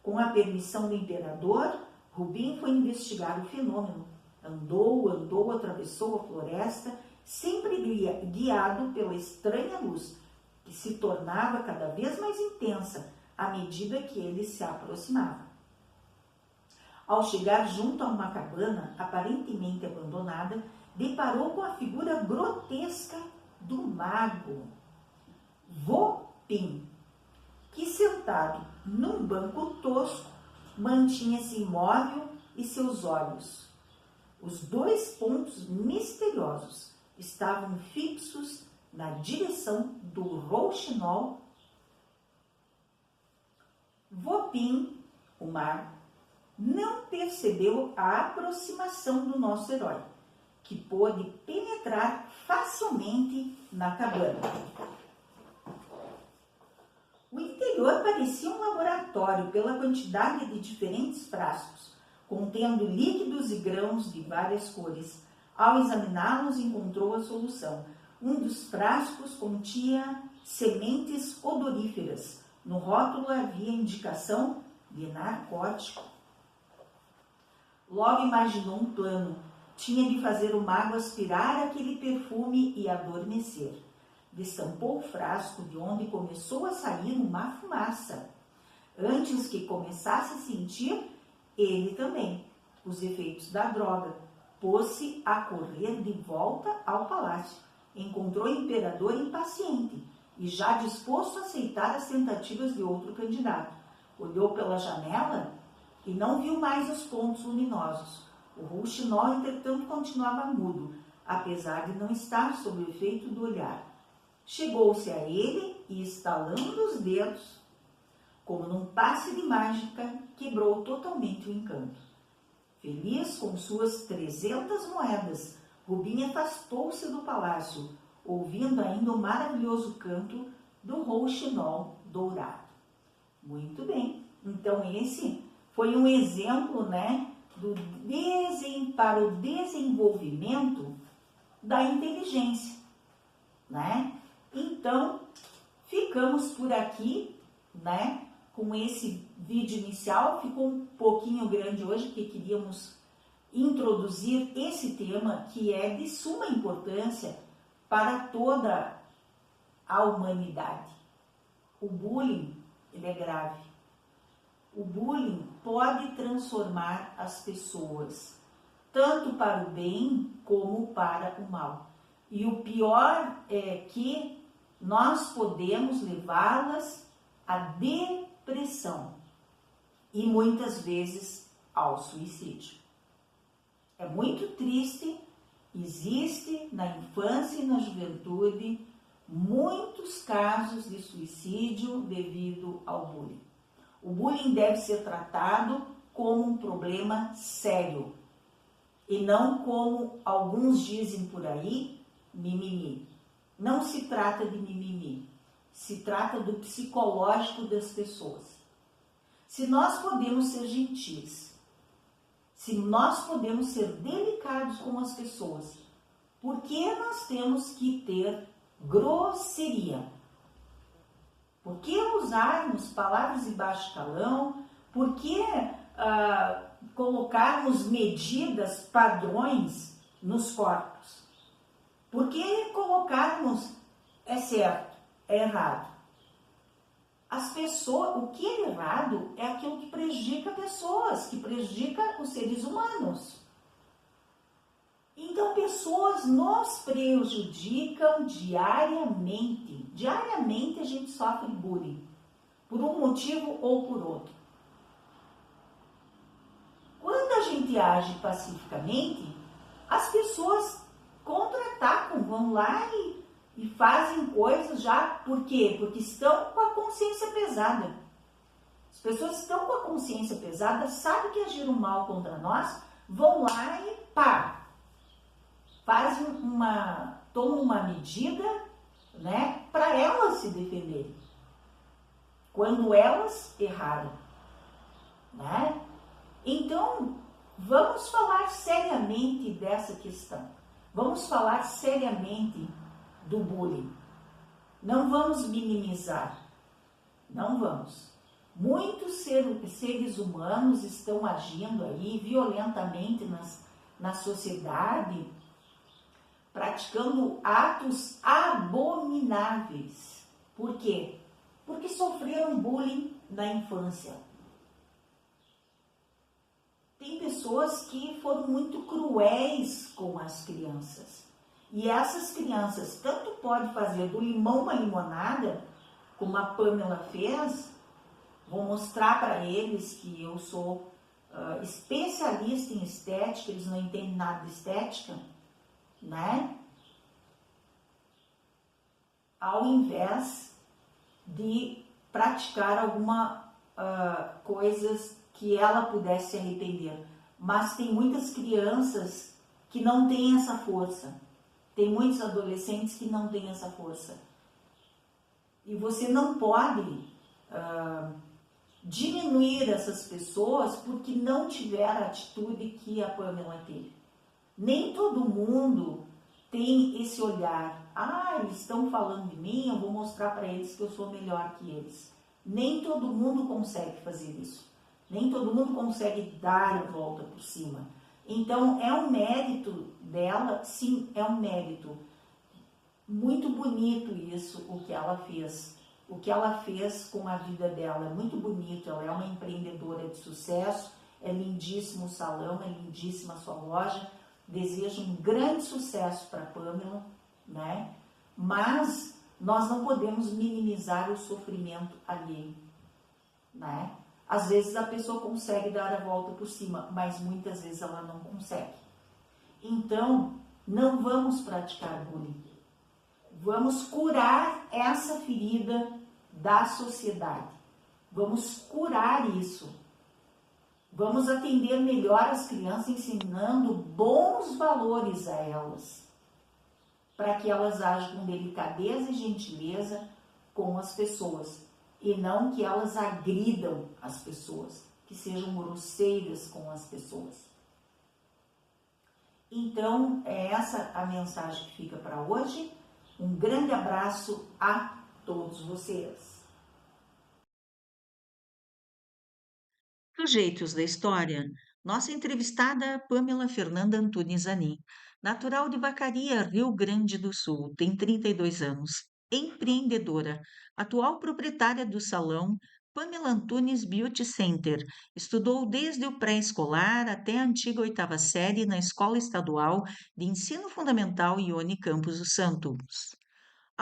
Com a permissão do imperador, Rubim foi investigar o fenômeno. Andou, atravessou a floresta, sempre guiado pela estranha luz, que se tornava cada vez mais intensa à medida que ele se aproximava. Ao chegar junto a uma cabana aparentemente abandonada, deparou com a figura grotesca do mago Vopim, que sentado num banco tosco mantinha-se imóvel e seus olhos, os 2 pontos misteriosos, estavam fixos na direção do rouxinol. Vopim, o mago, não percebeu a aproximação do nosso herói, que pôde penetrar facilmente na cabana. O interior parecia um laboratório pela quantidade de diferentes frascos, contendo líquidos e grãos de várias cores. Ao examiná-los, encontrou a solução. Um dos frascos continha sementes odoríferas. No rótulo havia indicação de narcótico. Logo imaginou um plano. Tinha de fazer o mago aspirar aquele perfume e adormecer. Destampou o frasco, de onde começou a sair uma fumaça. Antes que começasse a sentir, ele também, os efeitos da droga, pôs-se a correr de volta ao palácio. Encontrou o imperador impaciente e já disposto a aceitar as tentativas de outro candidato. Olhou pela janela e não viu mais os pontos luminosos. O rouxinol, entretanto, continuava mudo, apesar de não estar sob o efeito do olhar. Chegou-se a ele e, estalando os dedos, como num passe de mágica, quebrou totalmente o encanto. Feliz com suas 300 moedas, Rubim afastou-se do palácio, ouvindo ainda o maravilhoso canto do rouxinol dourado. Muito bem, então esse foi um exemplo, né, para o desenvolvimento da inteligência, né? Então, ficamos por aqui, né, com esse vídeo inicial. Ficou um pouquinho grande hoje, porque queríamos introduzir esse tema que é de suma importância para toda a humanidade. O bullying, ele é grave. O bullying pode transformar as pessoas, tanto para o bem como para o mal. E o pior é que, nós podemos levá-las à depressão e muitas vezes ao suicídio. É muito triste, existe na infância e na juventude muitos casos de suicídio devido ao bullying. O bullying deve ser tratado como um problema sério e não como alguns dizem por aí, mimimi. Não se trata de mimimi, se trata do psicológico das pessoas. Se nós podemos ser gentis, se nós podemos ser delicados com as pessoas, por que nós temos que ter grosseria? Por que usarmos palavras de baixo calão? Por que colocarmos medidas, padrões nos corpos? Por que colocarmos é certo, é errado? As pessoas, o que é errado é aquilo que prejudica pessoas, que prejudica os seres humanos. Então, pessoas nos prejudicam diariamente. Diariamente a gente sofre bullying, por um motivo ou por outro. Quando a gente age pacificamente, as pessoas contra-atacam, vão lá e fazem coisas já. Por quê? Porque estão com a consciência pesada. As pessoas estão com a consciência pesada, sabem que agiram mal contra nós, vão lá e pá, tomam uma medida, né, para elas se defenderem, quando elas erraram, né? Então, vamos falar seriamente dessa questão. Vamos falar seriamente do bullying. Não vamos minimizar. Não vamos. Muitos seres humanos estão agindo aí violentamente na sociedade, praticando atos abomináveis. Por quê? Porque sofreram bullying na infância. Tem pessoas que foram muito cruéis com as crianças. E essas crianças tanto podem fazer do limão uma limonada, como a Pamela fez. Vou mostrar para eles que eu sou especialista em estética, eles não entendem nada de estética, né? Ao invés de praticar alguma coisas que ela pudesse se arrepender. Mas tem muitas crianças que não têm essa força. Tem muitos adolescentes que não têm essa força. E você não pode diminuir essas pessoas porque não tiveram a atitude que a Pamela teve. Nem todo mundo tem esse olhar. Eles estão falando de mim, eu vou mostrar para eles que eu sou melhor que eles. Nem todo mundo consegue fazer isso. Nem todo mundo consegue dar a volta por cima. Então, é um mérito dela, sim, é um mérito. Muito bonito isso, o que ela fez. O que ela fez com a vida dela é muito bonito. Ela é uma empreendedora de sucesso, é lindíssimo o salão, é lindíssima a sua loja. Desejo um grande sucesso para a Pamela, né? Mas nós não podemos minimizar o sofrimento alheio, né? Às vezes a pessoa consegue dar a volta por cima, mas muitas vezes ela não consegue. Então, não vamos praticar bullying. Vamos curar essa ferida da sociedade. Vamos curar isso. Vamos atender melhor as crianças, ensinando bons valores a elas, para que elas ajam com delicadeza e gentileza com as pessoas, e não que elas agridam as pessoas, que sejam grosseiras com as pessoas. Então, é essa a mensagem que fica para hoje. Um grande abraço a todos vocês. Sujeitos da história. Nossa entrevistada Pamela Fernanda Antunes Ani, natural de Vacaria, Rio Grande do Sul, tem 32 anos, empreendedora, atual proprietária do salão Pamela Antunes Beauty Center. Estudou desde o pré-escolar até a antiga oitava série na Escola Estadual de Ensino Fundamental Ione Campos dos Santos.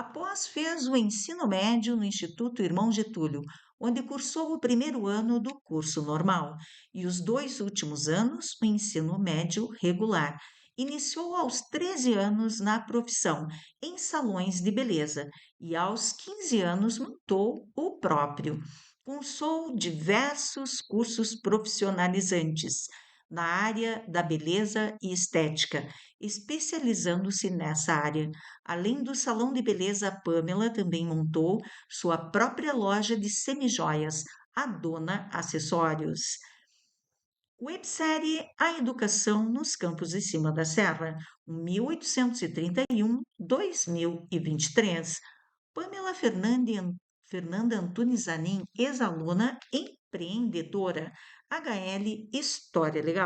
Após fez o ensino médio no Instituto Irmão Getúlio, onde cursou o primeiro ano do curso normal e os 2 últimos anos o ensino médio regular. Iniciou aos 13 anos na profissão, em salões de beleza, e aos 15 anos montou o próprio. Cursou diversos cursos profissionalizantes na área da beleza e estética, especializando-se nessa área. Além do salão de beleza, Pamela também montou sua própria loja de semijoias, a Dona Acessórios. Websérie A Educação nos Campos de Cima da Serra, 1831-2023. Pamela Fernanda Antunes Zanin, ex-aluna empreendedora. HL História Legal.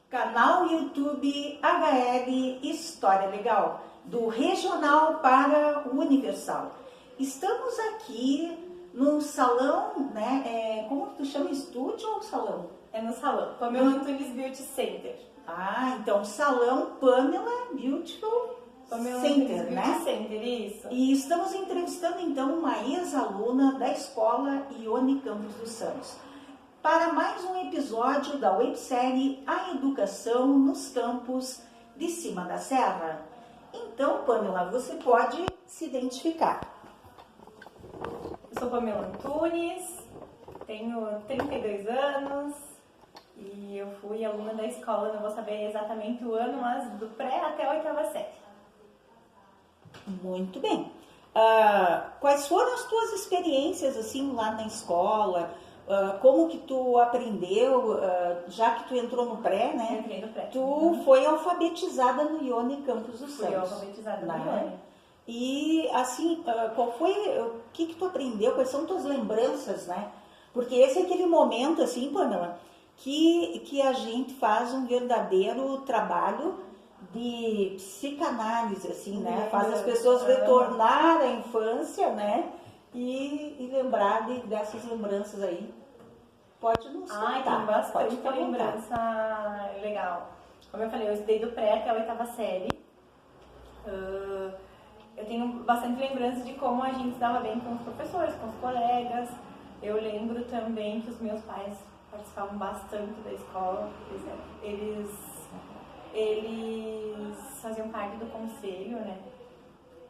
Canal YouTube HL História Legal, do regional para o universal. Estamos aqui num salão, né? Como tu chama? Estúdio ou salão? É no salão, Pamela Antunes Beauty Center. Ah, então salão Pamela Beautiful Pamela Center, Antunes né? Beauty Center, isso. E estamos entrevistando então uma ex-aluna da escola Ione Campos dos Santos, para mais um episódio da websérie A Educação nos Campos de Cima da Serra. Então, Pamela, você pode se identificar. Eu sou Pamela Antunes, tenho 32 anos e eu fui aluna da escola, não vou saber exatamente o ano, mas do pré até a 8ª série. Muito bem. Quais foram as tuas experiências assim lá na escola? Como que tu aprendeu, já que tu entrou no pré, né? Eu entrei no pré. Tu foi alfabetizada no Ione Campos dos Santos. Fui alfabetizada no né? Ione. E assim, o que tu aprendeu? Quais são tuas lembranças, né? Porque esse é aquele momento, assim, Pamela, que a gente faz um verdadeiro trabalho de psicanálise, assim, né? Faz as pessoas retornar à infância, né? E lembrar dessas lembranças aí. Pode nos contar. Tem bastante Pode lembrança legal. Como eu falei, eu estudei do pré até a 8ª série. Eu tenho bastante lembrança de como a gente se dava bem com os professores, com os colegas. Eu lembro também que os meus pais participavam bastante da escola. Eles faziam parte do conselho, né?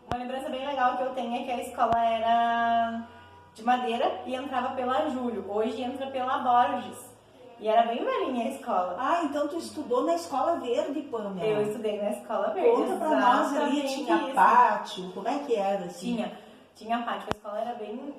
Uma lembrança bem legal que eu tenho é que a escola era de madeira e entrava pela Júlio. Hoje entra pela Borges. E era bem velhinha a escola. Ah, então tu estudou na Escola Verde, Pamela. Eu estudei na Escola Verde. Conta pra nós ali, tinha pátio, como é que era assim? Tinha pátio. A escola era bem...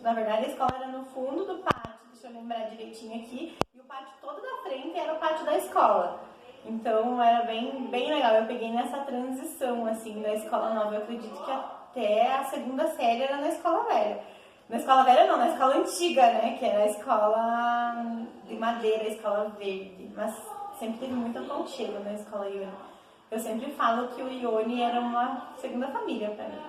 Na verdade, a escola era no fundo do pátio, deixa eu lembrar direitinho aqui. E o pátio todo da frente era o pátio da escola. Então, era bem legal. Eu peguei nessa transição, assim, da escola nova. Eu acredito que até a 2ª série era na escola velha. Na escola velha não, na escola antiga, né? Que era a escola de madeira, a escola verde. Mas sempre teve muito aconchego na escola Ione. Eu sempre falo que o Ione era uma segunda família pra mim.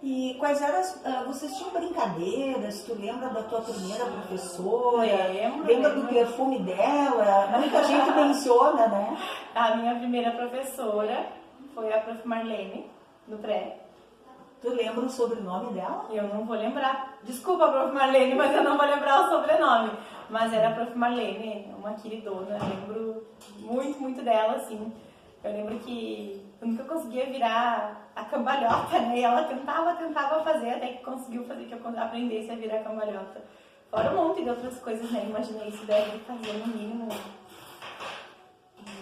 E quais eram vocês tinham brincadeiras? Tu lembra da tua primeira professora? Lembra do perfume dela? Muita gente menciona, né? A minha primeira professora foi a Prof. Marlene, no pré. Tu lembra o sobrenome dela? Eu não vou lembrar. Desculpa, Prof. Marlene, mas eu não vou lembrar o sobrenome. Mas era a Prof. Marlene, uma queridona. Eu lembro muito dela, assim. Eu lembro que eu nunca conseguia virar a cambalhota, né? E ela tentava fazer, até que conseguiu fazer que eu aprendesse a virar a cambalhota. Fora um monte de outras coisas, né? Imaginei isso deve fazer no mínimo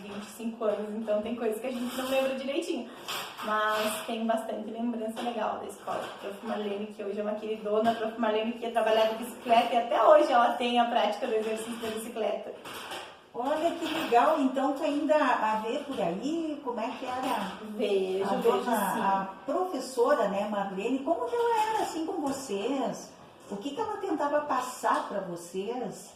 25 anos, então tem coisas que a gente não lembra direitinho. Mas tem bastante lembrança legal da escola. A Prof. Marlene, que hoje é uma queridona, a Prof. Marlene que ia trabalhar de bicicleta e até hoje ela tem a prática do exercício da bicicleta. Olha que legal, então tu ainda a vê por aí, como é que era vejo sim. A professora, né, Marlene, como que ela era assim com vocês? O que ela tentava passar para vocês?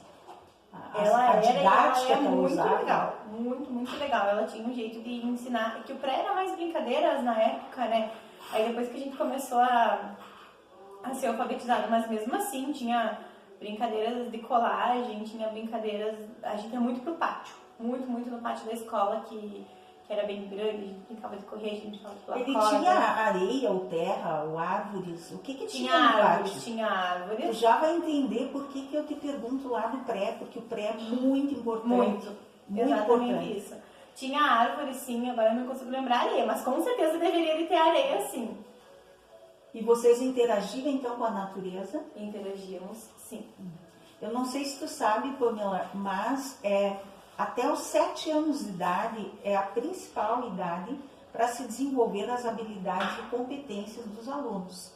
Ela didática era muito usava. legal, muito legal. Ela tinha um jeito de ensinar, que o pré era mais brincadeiras na época, né? Aí depois que a gente começou a ser alfabetizado, mas mesmo assim tinha brincadeiras de colagem, tinha brincadeiras, a gente ia muito pro pátio. muito, muito no pátio da escola, que era bem grande, a gente brincava de correr, a gente brincava de pular Ele corda. tinha areia ou terra ou árvores? O que tinha no árvores, pátio? tinha árvores. Tu já vai entender por que eu te pergunto lá do pré, porque o pré é muito importante. Muito exatamente importante. isso. Tinha árvores, sim, agora eu não consigo lembrar areia, mas com certeza deveria ter areia, sim. E vocês interagiram então com a natureza? Interagíamos, sim. Eu não sei se tu sabe, Pamela, mas até os 7 anos de idade é a principal idade para se desenvolver as habilidades e competências dos alunos,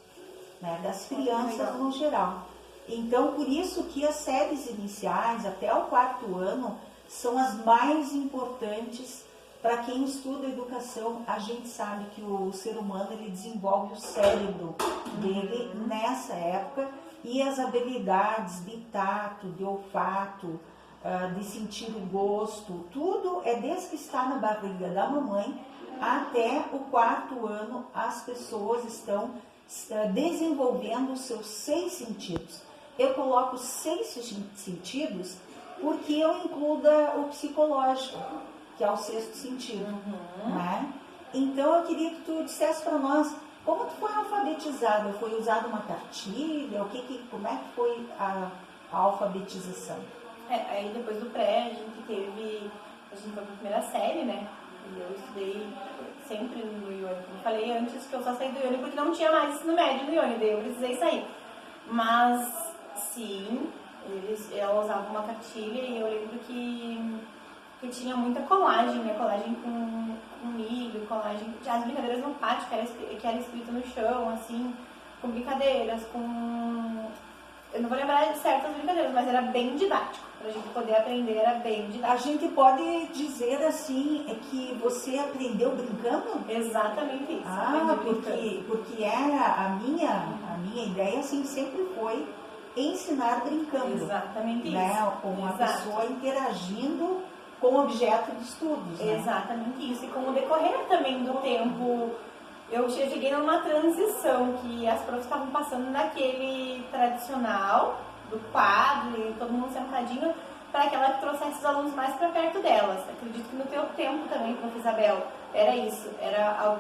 né, das crianças no geral. Então, por isso que as séries iniciais, até o 4º ano, são as mais importantes. Para quem estuda educação, a gente sabe que o ser humano ele desenvolve o cérebro dele nessa época, e as habilidades de tato, de olfato, de sentir o gosto, tudo é desde que está na barriga da mamãe até o 4º ano. As pessoas estão desenvolvendo os seus 6 sentidos. Eu coloco 6 sentidos porque eu incluo o psicológico, que é o 6º sentido, né? Então eu queria que tu dissesse para nós como tu foi alfabetizada. Foi usada uma cartilha? Como é que foi a alfabetização? Aí depois do pré a gente foi para a primeira série, né? E eu estudei sempre no Ione. Eu falei antes que eu só saí do Ione porque não tinha mais ensino médio no Ione, daí eu precisei sair. Mas sim, ela usava uma cartilha, e eu lembro que tinha muita colagem, né? Colagem com milho, colagem, as brincadeiras no pátio, que era escrito no chão, assim, com brincadeiras, eu não vou lembrar de certas brincadeiras, mas era bem didático, pra gente poder aprender, era bem didático. A gente pode dizer assim, que você aprendeu brincando? Exatamente isso. Porque a minha ideia assim sempre foi ensinar brincando. Exatamente isso. Né? Com a pessoa interagindo com o objeto de estudos. Né? Exatamente isso. E com o decorrer também do tempo, eu cheguei numa transição que as profs estavam passando daquele tradicional, do quadro, e todo mundo sentadinho, para aquela que trouxesse os alunos mais para perto delas. Acredito que no teu tempo também, prof. Isabel, era isso.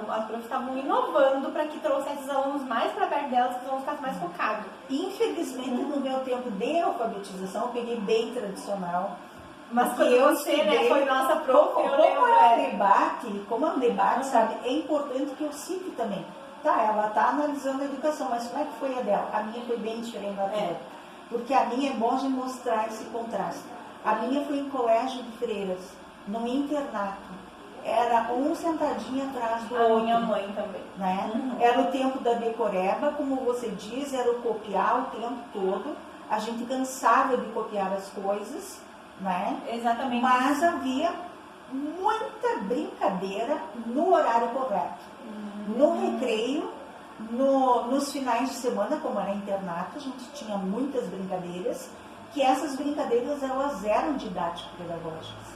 As profs estavam inovando para que trouxesse os alunos mais para perto delas, que os alunos ficassem mais focados. Infelizmente, no meu tempo de alfabetização, eu peguei bem tradicional. Mas quando você, né, foi nossa prof, Como é um debate, sabe, é importante que eu cite também. Tá, ela tá analisando a educação, mas como é que foi a dela? A minha foi bem diferente da tua. Porque a minha é bom de mostrar esse contraste. A minha foi em colégio de freiras, num internato. Era um sentadinho atrás do outro. A minha mãe também. Né? Era o tempo da decoreba, como você diz, era o copiar o tempo todo. A gente cansava de copiar as coisas, né? Exatamente. Mas havia muita brincadeira no horário correto. No recreio, nos finais de semana, como era internato, a gente tinha muitas brincadeiras, que essas brincadeiras elas eram didático-pedagógicas.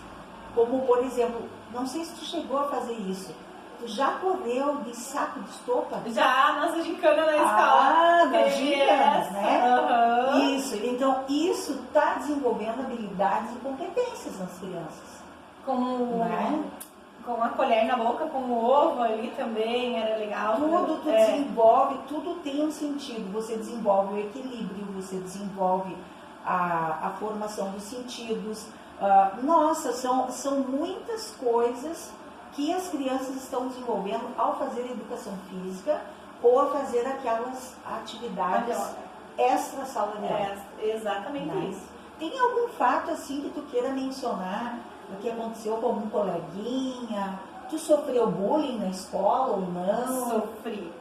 Como, por exemplo, não sei se tu chegou a fazer isso, tu já correu de saco de estopa? Já, nossa gincana na escola. Das gincanas, né? Uhum. Isso, então isso está desenvolvendo habilidades e competências nas crianças. Com a colher na boca, com o ovo ali também, era legal. Tudo tu desenvolve, tudo tem um sentido. Você desenvolve o equilíbrio, você desenvolve a formação dos sentidos. Nossa, são muitas coisas que as crianças estão desenvolvendo ao fazer educação física ou a fazer aquelas atividades extra sala de aula. Exatamente isso. Tem algum fato assim que tu queira mencionar? O que aconteceu com algum coleguinha? Tu sofreu bullying na escola ou não? Sofri.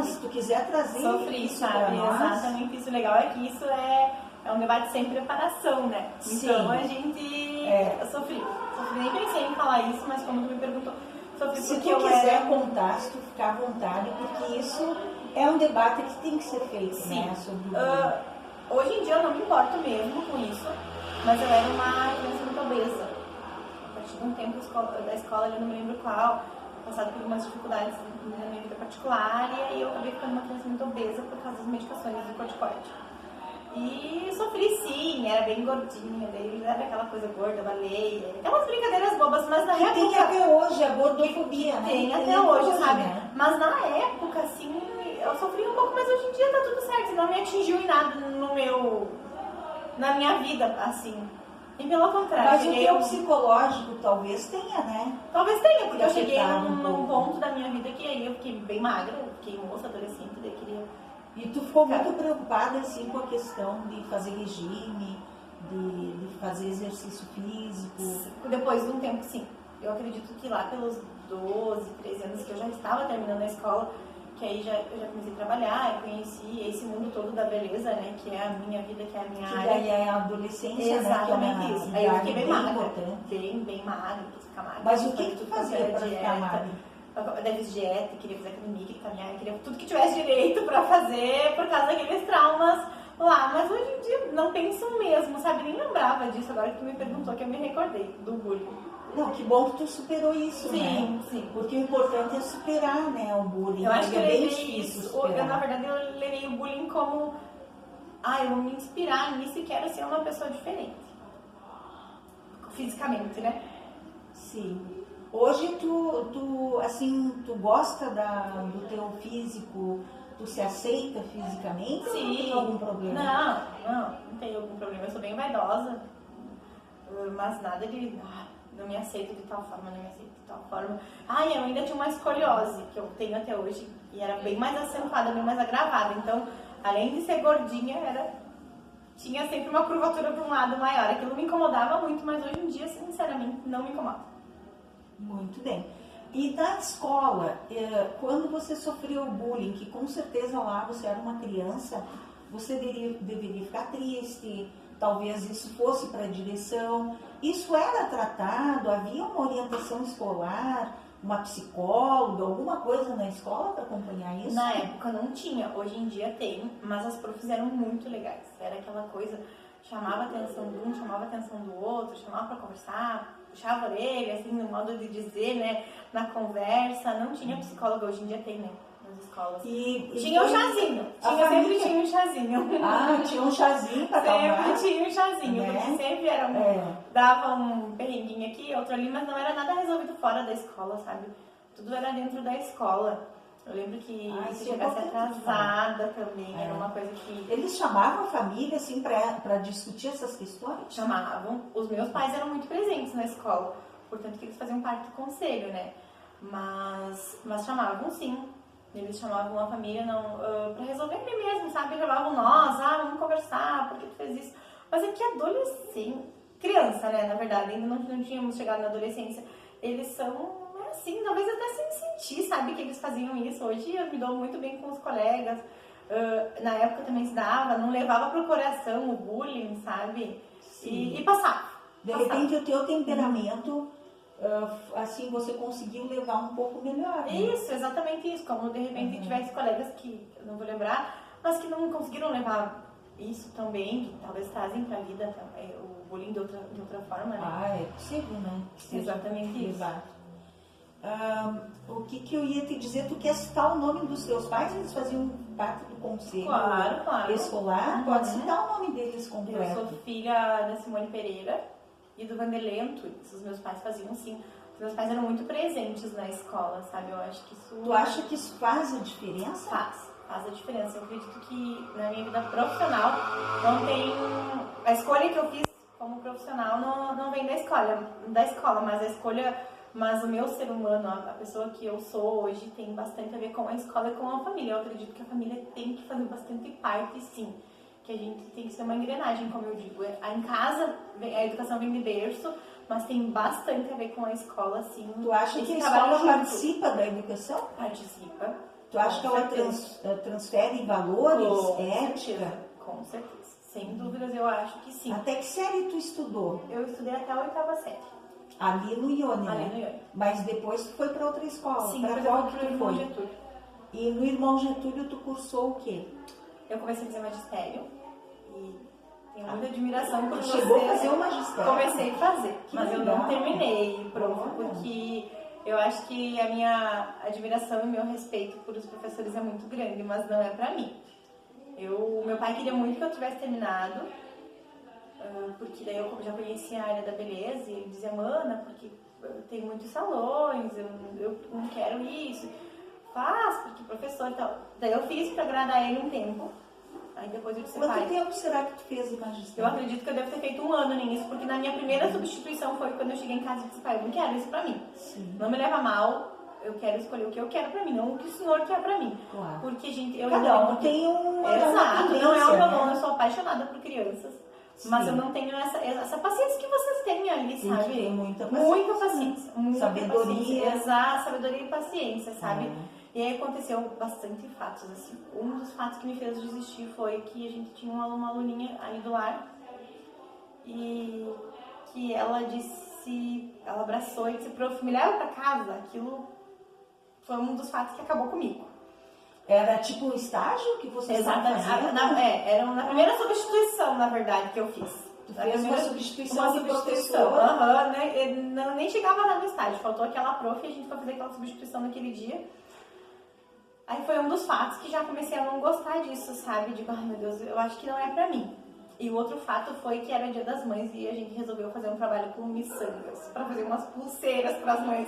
Se tu quiser trazer isso para nós. Exatamente isso. O legal é que isso é um debate sem preparação, né? Sim. Então a gente... Eu sofri. Nem pensei em falar isso, mas como tu me perguntou, sofri se porque tu quiser contar, se tu ficar à vontade, porque isso é um debate que tem que ser feito, sim, né? Sobre hoje em dia eu não me importo mesmo com isso, mas eu era uma criança muito obesa. A partir de um tempo da escola, eu não me lembro qual, passado por algumas dificuldades na minha vida particular, e aí eu acabei ficando uma criança muito obesa por causa das medicações do corticoide. E sofri sim, era bem gordinha, daí era aquela coisa gorda, baleia, aquelas brincadeiras bobas, mas na Que época... tem até hoje a gordofobia, né? Tem até hoje, sabe? Né? Mas na época, assim, eu sofri um pouco, mas hoje em dia tá tudo certo, não me atingiu em nada na minha vida, assim. E pelo contrário, Mas o teu psicológico talvez tenha, né? Talvez tenha, porque eu cheguei Afetado um num pouco. ponto da minha vida que aí eu fiquei bem magra, eu fiquei moça, adolescente, daí queria... E tu ficou muito preocupada, assim, com a questão de fazer regime, de fazer exercício físico. Depois de um tempo, sim. Eu acredito que lá pelos 12, 13 anos que eu já estava terminando a escola, que aí eu já comecei a trabalhar, eu conheci esse mundo todo da beleza, né, que é a minha vida, que é a minha Que área. daí é a adolescência, Exatamente, né? Que é isso. uma Aí eu idade fiquei bem magra, importante. bem magra, quis ficar magra. Mas o que Foi tu tudo fazia quanto era para ficar dieta. magra? Eu fiz dieta, queria fazer academia, queria caminhar, queria tudo que tivesse direito pra fazer por causa daqueles traumas lá. Mas hoje em dia não penso mesmo, sabe? Nem lembrava disso agora que tu me perguntou, que eu me recordei do bullying. Não, que bom que tu superou isso, né? Sim, sim. Porque o importante é superar, né, o bullying. Eu acho que eu é bem levei difícil isso, superar. na verdade eu levei o bullying como, eu vou me inspirar nisso e quero ser uma pessoa diferente. Fisicamente, né? Sim. Hoje tu gosta do teu físico, tu se aceita fisicamente ou não tem algum problema? Não tenho algum problema. Eu sou bem vaidosa, mas nada de... não me aceito de tal forma, não me aceito de tal forma. Eu ainda tinha uma escoliose, que eu tenho até hoje, e era bem mais acentuada, bem mais agravada. Então, além de ser gordinha, tinha sempre uma curvatura para um lado maior. Aquilo me incomodava muito, mas hoje em dia, sinceramente, não me incomoda. Muito bem. E na escola, quando você sofreu bullying, que com certeza lá você era uma criança, você deveria ficar triste, talvez isso fosse para a direção. Isso era tratado? Havia uma orientação escolar, uma psicóloga, alguma coisa na escola para acompanhar isso? Na época não tinha, hoje em dia tem, mas as profs eram muito legais. Era aquela coisa, chamava a atenção de um, chamava a atenção do outro, chamava para conversar, puxava a orelha, assim, no modo de dizer, né, na conversa. Não tinha psicóloga, hoje em dia tem, né, nas escolas. Tinha um chazinho, sempre tinha um chazinho. Tinha um chazinho para acalmar? Sempre tinha um chazinho, né? porque sempre era dava um perrenguinho aqui, outro ali, mas não era nada resolvido fora da escola, sabe? Tudo era dentro da escola. Eu lembro que se chegasse atrasada também, era uma coisa que... Eles chamavam a família, assim, para discutir essas questões? Chamavam. Os meus pais eram muito presentes na escola, portanto que eles faziam parte do conselho, né? Mas chamavam, sim. Eles chamavam a família para resolver ali mesmo, sabe? Chamavam nós, vamos conversar, por que tu fez isso? Mas é que adolescente, criança, né, na verdade, ainda não tínhamos chegado na adolescência, eles são... assim, talvez até sem sentir, sabe, que eles faziam isso. Hoje eu me dou muito bem com os colegas, na época também se dava, não levava pro coração o bullying, sabe, e passava. De repente o teu temperamento, assim, você conseguiu levar um pouco melhor, né? Isso, exatamente isso, como de repente tivesse colegas que, eu não vou lembrar, mas que não conseguiram levar isso também, que talvez trazem pra vida o bullying de outra forma, né? É possível, né? Exatamente isso. O que eu ia te dizer? Tu quer citar o nome dos teus pais? Eles faziam parte do conselho Claro. escolar? Pode citar o nome deles completo. Eu sou filha da Simone Pereira e do Vanderlei Antunes. Os meus pais faziam, sim. Os meus pais eram muito presentes na escola, sabe? Eu acho que isso... Tu acha que isso faz a diferença? Faz a diferença. Eu acredito que na minha vida profissional não tem... A escolha que eu fiz como profissional não vem da escola, mas a escolha... Mas o meu ser humano, a pessoa que eu sou hoje, tem bastante a ver com a escola e com a família. Eu acredito que a família tem que fazer bastante parte, sim. Que a gente tem que ser uma engrenagem, como eu digo. Em casa, a educação vem de berço, mas tem bastante a ver com a escola, sim. Tu acha que a escola participa da educação? Participa. Tu acha que ela transfere valores, ética? Com certeza. Sem dúvidas, eu acho que sim. Até que série tu estudou? Eu estudei até a 8ª série. Ali no Ione, Ali né? no Ione. Mas depois tu foi para outra escola. Sim, para qual que tu Irmão foi? Getúlio. E no Irmão Getúlio tu cursou o quê? Eu comecei a fazer magistério e tenho muita admiração por você. Chegou a fazer o magistério? Comecei a fazer, mas eu legal. não terminei prova, porque eu acho que a minha admiração e meu respeito por os professores é muito grande, mas não é pra mim. Meu pai queria muito que eu tivesse terminado, porque daí eu já conhecia a área da beleza, e ele dizia, Mana, porque tem muitos salões, eu não quero isso, faz, porque professor e tal. Daí eu fiz pra agradar ele um tempo, aí depois eu disse, pai... Quanto tempo será que tu fez o magistério? Eu acredito que eu devo ter feito 1 ano nisso, porque na minha primeira substituição foi quando eu cheguei em casa e disse, pai, eu não quero isso pra mim. Sim. Não me leva mal, eu quero escolher o que eu quero pra mim, não o que o senhor quer pra mim. Claro. Porque, gente, Cada um tem uma Exato, não é o meu dono, né? eu sou apaixonada por crianças. Sim. Mas eu não tenho essa paciência que vocês têm ali, Tem sabe? que ter muita paciência. Muita paciência. Muita Sabedoria. Paciência. Exato, sabedoria e paciência, sabe? É. E aí aconteceu bastante fatos, assim. Um dos fatos que me fez desistir foi que a gente tinha uma aluninha ali do lar e que ela abraçou e disse, prof, me leva pra casa. Aquilo foi um dos fatos que acabou comigo. Era tipo um estágio que você estava fazendo? Era na primeira substituição, na verdade, que eu fiz. Tu fez uma substituição de professora. professora? Né? Nem chegava lá no estágio, faltou aquela prof e a gente foi fazer aquela substituição naquele dia. Aí foi um dos fatos que já comecei a não gostar disso, sabe? Digo, ai meu Deus, eu acho que não é pra mim. E o outro fato foi que era Dia das Mães e a gente resolveu fazer um trabalho com miçangas, pra fazer umas pulseiras pras mães.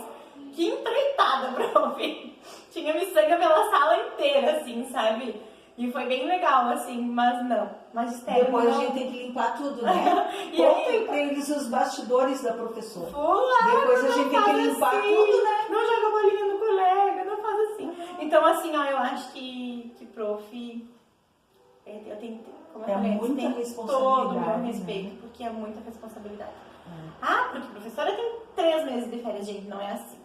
Que empreitada pra ouvir. Tinha miçanga pela sala inteira, assim, sabe? E foi bem legal, assim, mas não. Magistério Depois não. a gente tem que limpar tudo, né? E Contem pra eles os bastidores da professora. Fulano, Depois a gente tem que limpar assim, tudo, né? Não joga bolinha no colega, não faz assim. Então, assim, ó, eu acho que prof... Eu tenho, como eu falei, muita tem responsabilidade, todo o meu né? respeito, porque é muita responsabilidade. Ah, porque professora tem 3 meses de férias, gente, não é assim.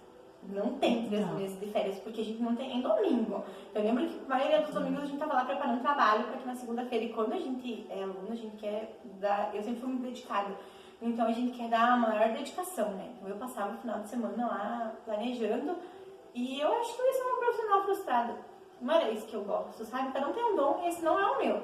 Não tem 3 meses de férias, porque a gente não tem em domingo. Eu lembro que a maioria dos domingos a gente tava lá preparando trabalho para que na segunda-feira, e quando a gente é aluno, a gente quer dar... Eu sempre fui muito dedicada, então a gente quer dar a maior dedicação, né? Então eu passava o final de semana lá planejando, e eu acho que eu ia ser uma profissional frustrada. Não era isso que eu gosto, sabe? Cada um tem um dom e esse não é o meu.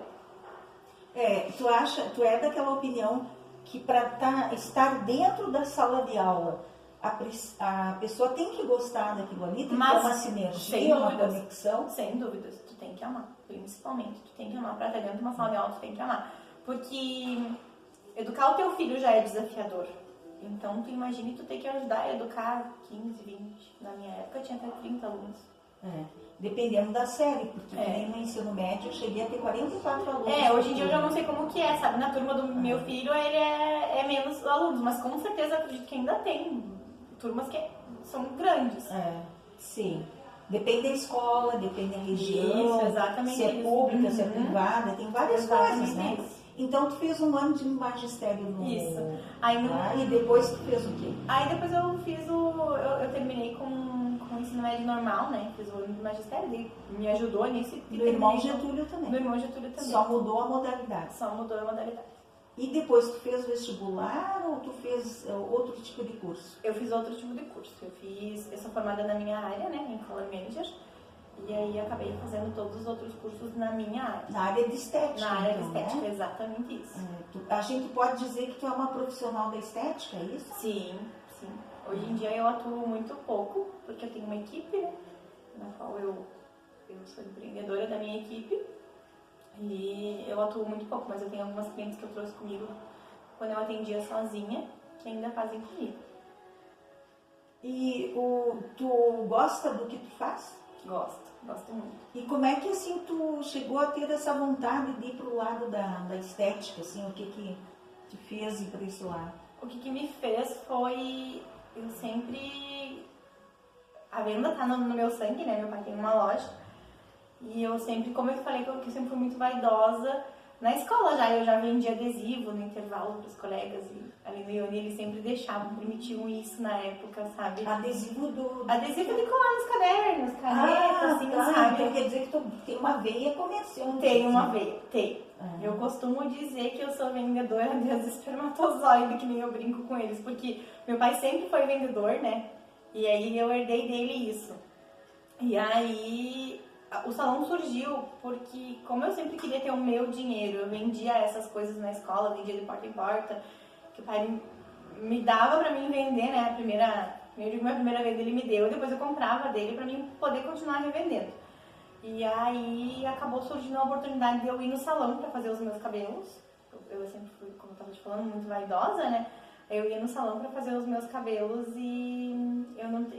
Tu é daquela opinião que para estar dentro da sala de aula, a pessoa tem que gostar daquilo ali, tem que ter uma sinergia, uma conexão. Sem dúvidas, tu tem que amar, principalmente, tu tem que amar, pra estar dentro de uma sala de aula, tu tem que amar. Porque educar o teu filho já é desafiador. Então, tu imagine tu ter que ajudar a educar 15, 20. Na minha época tinha até 30 alunos. Dependendo da série, porque nem no ensino médio eu cheguei a ter 44 alunos. Hoje em dia eu já não sei como que é, sabe? Na turma do meu filho ele é menos alunos, mas com certeza acredito que ainda tem turmas que são grandes. Sim. Depende da escola, depende da região, Isso, exatamente se é isso. pública, se é privada, tem várias coisas, né? Isso. Então tu fez 1 ano de magistério no... Isso. E depois tu fez o quê? Aí depois eu fiz eu terminei com o ensino médio normal, né? Fiz o ano de magistério, ele me ajudou nisso. Do irmão Getúlio também. Do irmão Getúlio também. Só mudou a modalidade. Só mudou a modalidade. E depois tu fez vestibular ou tu fez outro tipo de curso? Eu fiz outro tipo de curso. Eu sou formada na minha área, né? Em Color Manager. E aí acabei fazendo todos os outros cursos na minha área. Na área de estética. Na área de então, estética, né? exatamente isso. A gente pode dizer que tu é uma profissional da estética, é isso? Sim, sim. Hoje em dia eu atuo muito pouco, porque eu tenho uma equipe, né? Na qual eu sou empreendedora da minha equipe. E eu atuo muito pouco, mas eu tenho algumas clientes que eu trouxe comigo quando eu atendia sozinha, que ainda fazem comigo. E tu gosta do que tu faz? Gosto muito. E como é que assim tu chegou a ter essa vontade de ir pro lado da estética, assim, o que te fez ir para esse lado? O que me fez foi, eu sempre, a venda tá no meu sangue, né, meu pai tem uma loja, e eu sempre, como eu falei, que eu sempre fui muito vaidosa, na escola eu já vendia adesivo no intervalo para os colegas, e ali no Ione eles sempre deixavam, permitiam isso na época, sabe? Adesivo Adesivo de colar nos cadernos, caneta, assim, sabe? Então quer dizer que tu tem uma veia comerciante. Tem uma assim. veia, tem. Eu costumo dizer que eu sou vendedora de espermatozoide, que nem eu brinco com eles, porque meu pai sempre foi vendedor, né? E aí eu herdei dele isso. E aí o salão surgiu porque, como eu sempre queria ter o meu dinheiro, eu vendia essas coisas na escola, vendia de porta em porta, que o pai me dava pra mim vender, né? Minha primeira vez ele me deu, e depois eu comprava dele pra mim poder continuar revendendo. E aí acabou surgindo a oportunidade de eu ir no salão para fazer os meus cabelos. Eu sempre fui, como eu estava te falando, muito vaidosa, né? Eu ia no salão para fazer os meus cabelos e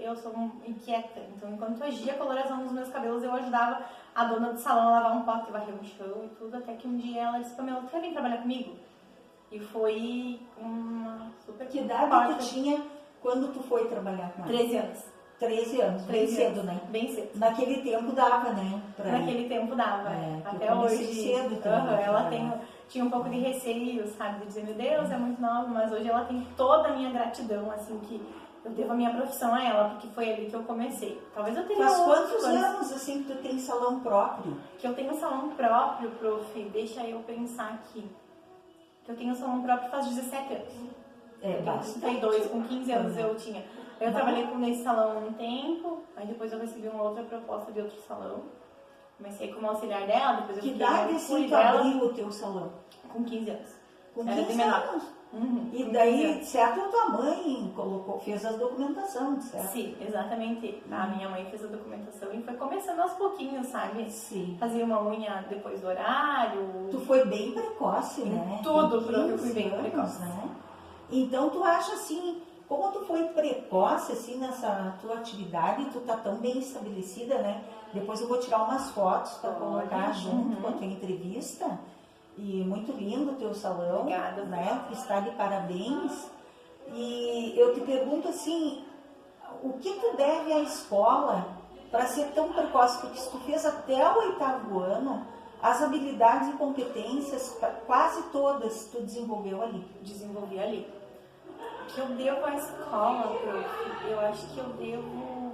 eu sou inquieta. Então, enquanto eu agia a coloração dos meus cabelos, eu ajudava a dona do salão a lavar um pote, varrer um chão e tudo, até que um dia ela disse: Pamela, tu quer vir trabalhar comigo? E foi uma super... Que idade tu tinha quando tu foi trabalhar com ela? 13 anos. 13 anos, bem cedo, né? Bem cedo. Naquele tempo dava, né? Naquele tempo dava. Até hoje. Cedo também, ela tinha um pouco de receio, sabe? De dizer, meu Deus, é muito nova, mas hoje ela tem toda a minha gratidão, assim, que eu devo a minha profissão a ela, porque foi ali que eu comecei. Talvez eu tenha Faz quantos anos, assim, que tu tem salão próprio? Que eu tenho salão próprio, prof, deixa eu pensar aqui. Que eu tenho salão próprio faz 17 anos. Eu tenho 32, com 15 anos eu tinha. Eu trabalhei nesse salão um tempo, aí depois eu recebi uma outra proposta de outro salão. Comecei como auxiliar dela, depois eu que fiquei... Que idade assim tu abriu o teu salão? Com 15 anos. Com 15 anos? Uhum, e daí, certo, a tua mãe fez as documentações, certo? Sim, exatamente. A minha mãe fez a documentação e foi começando aos pouquinhos, sabe? Sim. Fazia uma unha depois do horário. Tu foi bem precoce, né? Tudo, eu fui bem precoce. Né? Então, tu acha assim, como tu foi precoce, assim, nessa tua atividade, tu tá tão bem estabelecida, né? Depois eu vou tirar umas fotos para colocar junto com a tua entrevista. E muito lindo o teu salão. Obrigada. Né? Está de parabéns. E eu te pergunto assim, o que tu deve à escola para ser tão precoce? Porque se tu fez até o 8º ano, as habilidades e competências, quase todas, tu desenvolveu ali. Desenvolvi ali. O que eu devo à escola, prof? Eu acho que eu devo...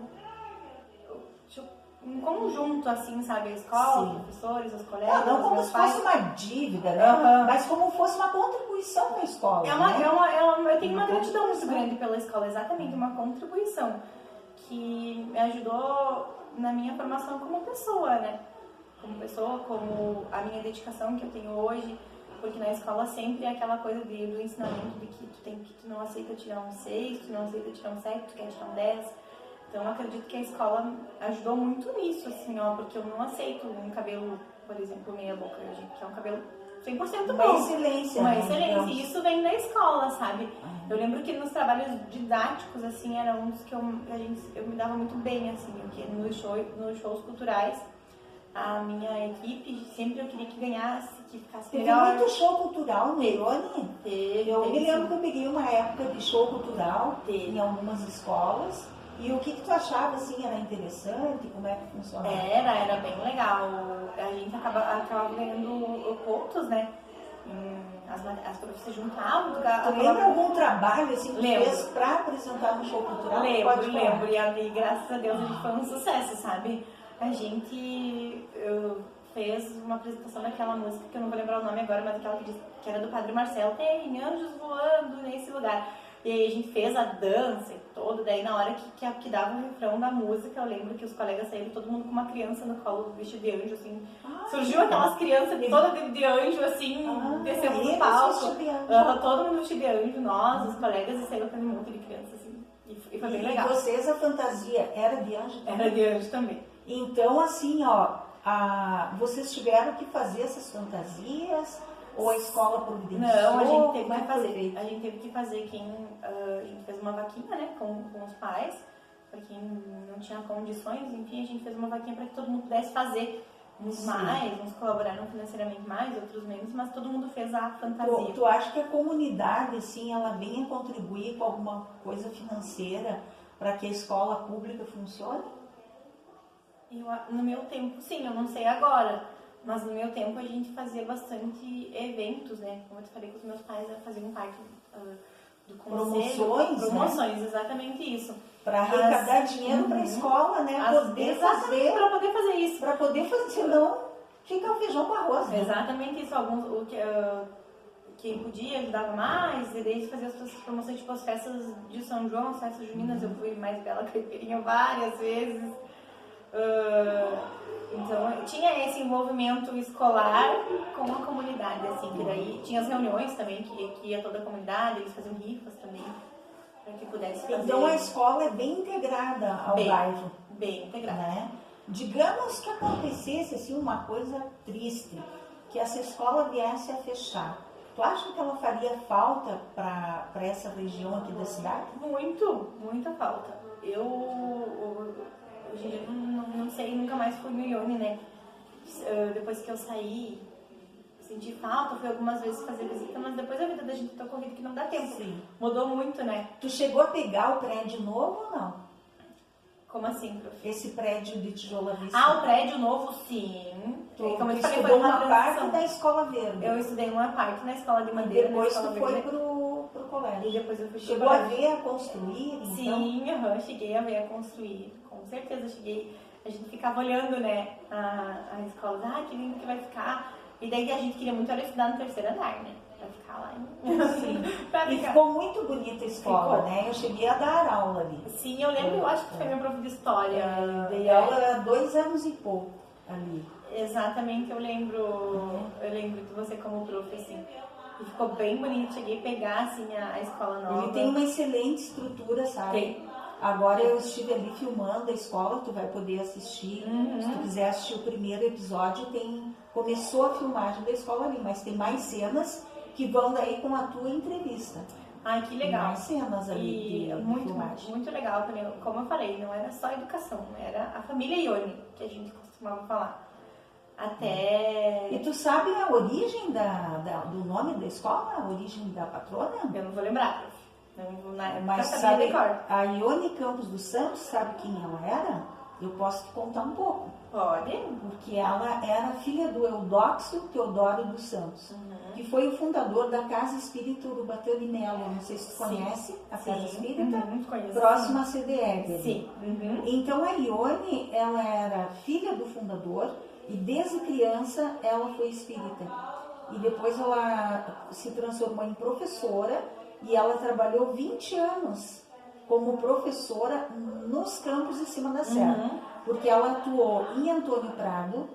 um conjunto, assim, sabe? A escola, os professores, os colegas, não como meus se pais. fosse uma dívida, né? Mas como fosse uma contribuição para a escola. Eu tenho uma gratidão muito grande pela escola, exatamente, uma contribuição que me ajudou na minha formação como pessoa, né? Como pessoa, como a minha dedicação que eu tenho hoje, porque na escola sempre é aquela coisa do ensinamento de que tu não aceita tirar um 6, tu não aceita tirar um 7, tu quer tirar um 10. Então, eu acredito que a escola ajudou muito nisso, assim, ó, porque eu não aceito um cabelo, por exemplo, meia boca, que é um cabelo 100% bom. Uma excelência. Uma né? excelência, e isso vem da escola, sabe? Eu lembro que nos trabalhos didáticos, assim, era um dos que eu me dava muito bem, assim, porque nos shows culturais, a minha equipe, sempre eu queria que ganhasse, que ficasse melhor. Teve muito show cultural no Irone? Eu me lembro sim. que eu peguei uma época de show cultural em algumas escolas. E o que tu achava, assim, era interessante? Como é que funcionava? Era bem legal. A gente acabava ganhando pontos, né? As profs se juntavam. Tu lembra algum trabalho, assim, que tu Lembro. fez pra apresentar no show cultural? Lembro. E graças a Deus a gente foi um sucesso, sabe? A gente fez uma apresentação daquela música, que eu não vou lembrar o nome agora, mas aquela que era do Padre Marcelo. Tem anjos voando nesse lugar. E aí a gente fez a dança e todo, daí na hora que dava o refrão da música, eu lembro que os colegas saíram, todo mundo com uma criança no colo, vestido de anjo, assim. Surgiu aquelas crianças todas de anjo, assim, descendo do palco. Todo mundo vestido de anjo, nós, os colegas, e saiu aquele monte de criança, assim. E foi bem legal. E vocês, a fantasia era de anjo também? Era de anjo também. Então, assim, ó, vocês tiveram que fazer essas fantasias? Ou a escola providenciou? Não, a gente teve que fazer. Feito? A gente teve que fazer. A gente fez uma vaquinha, né, com os pais, para quem não tinha condições, enfim, a gente fez uma vaquinha para que todo mundo pudesse fazer. Uns mais, uns colaboraram financeiramente mais, outros menos, mas todo mundo fez a fantasia. Tu acha que a comunidade, assim, ela vem a contribuir com alguma coisa financeira para que a escola pública funcione? No meu tempo, sim, eu não sei agora. Mas no meu tempo a gente fazia bastante eventos, né? Como eu te falei com os meus pais, faziam parte do conselho. Promoções, né? Exatamente isso. Para arrecadar dinheiro para a escola, né? Exatamente, para poder fazer isso. Para poder fazer, senão fica o feijão com arroz. Né? Exatamente isso. Quem podia ajudava mais, e daí eles faziam as promoções, tipo as festas de São João, as festas juninas, eu fui mais bela caipirinha várias vezes. Então, tinha esse envolvimento escolar com a comunidade, assim, que daí tinha as reuniões também, que ia toda a comunidade, eles faziam rifas também, para que pudesse fazer. Então, a escola é bem integrada ao bairro. Bem integrada. Né? Digamos que acontecesse assim, uma coisa triste, que essa escola viesse a fechar. Tu acha que ela faria falta para essa região aqui da cidade? Muita falta. Hoje em dia não sei, nunca mais fui no Ione, né? Depois que eu saí, senti falta, fui algumas vezes fazer visita, mas depois a vida da gente tá corrida que não dá tempo. Sim. Mudou muito, né? Tu chegou a pegar o prédio novo ou não? Como assim, prof? Esse prédio de tijolo à vista? O prédio novo, sim. Tu Como eu te falei, estudou foi uma parte transição. da Escola Verde. Eu estudei uma parte na escola de E madeira, depois na tu escola foi verde. pro colégio. E depois eu fui pro Chegou a colégio. ver a construir, então? Sim, cheguei a ver a construir. Com certeza cheguei. A gente ficava olhando, né, a escola. Que lindo que vai ficar. E daí a gente queria muito era estudar no terceiro andar, né? Pra ficar lá. Sim. Pra E ficar. ficou muito bonita a escola, Ficou. né? Eu cheguei a dar aula ali. Sim, eu lembro, eu acho que foi meu prof de história. Dei aula há 2 anos e pouco ali. Exatamente, eu lembro de você como prof, assim. E ficou bem bonito, cheguei a pegar, assim, a escola nova. Ele tem uma excelente estrutura, sabe? Tem. Agora eu estive ali filmando a escola, tu vai poder assistir. Se tu quiser assistir o primeiro episódio, começou a filmagem da escola ali, mas tem mais cenas que vão daí com a tua entrevista. Ai, que Tem legal. mais cenas ali E de muito, filmagem. muito legal também. Como eu falei, não era só educação, era a família Ione, que a gente costumava falar. Até... E tu sabe a origem do nome da escola? A origem da patrona? Eu não vou lembrar, prof. Não vou na época Mas sabia sabe, de cor. a Ione Campos dos Santos, sabe quem ela era? Eu posso te contar um pouco. Pode? Porque ela era filha do Eudóxio Teodoro dos Santos, que foi o fundador da Casa Espírita Urubatã de Melo. Não sei se tu conhece a Casa Espírita, Conheço. próxima a CDEG. Sim. Então a Ione, ela era filha do fundador e desde criança ela foi espírita. E depois ela se transformou em professora e ela trabalhou 20 anos como professora nos campos de cima da serra. Porque ela atuou em Antônio Prado,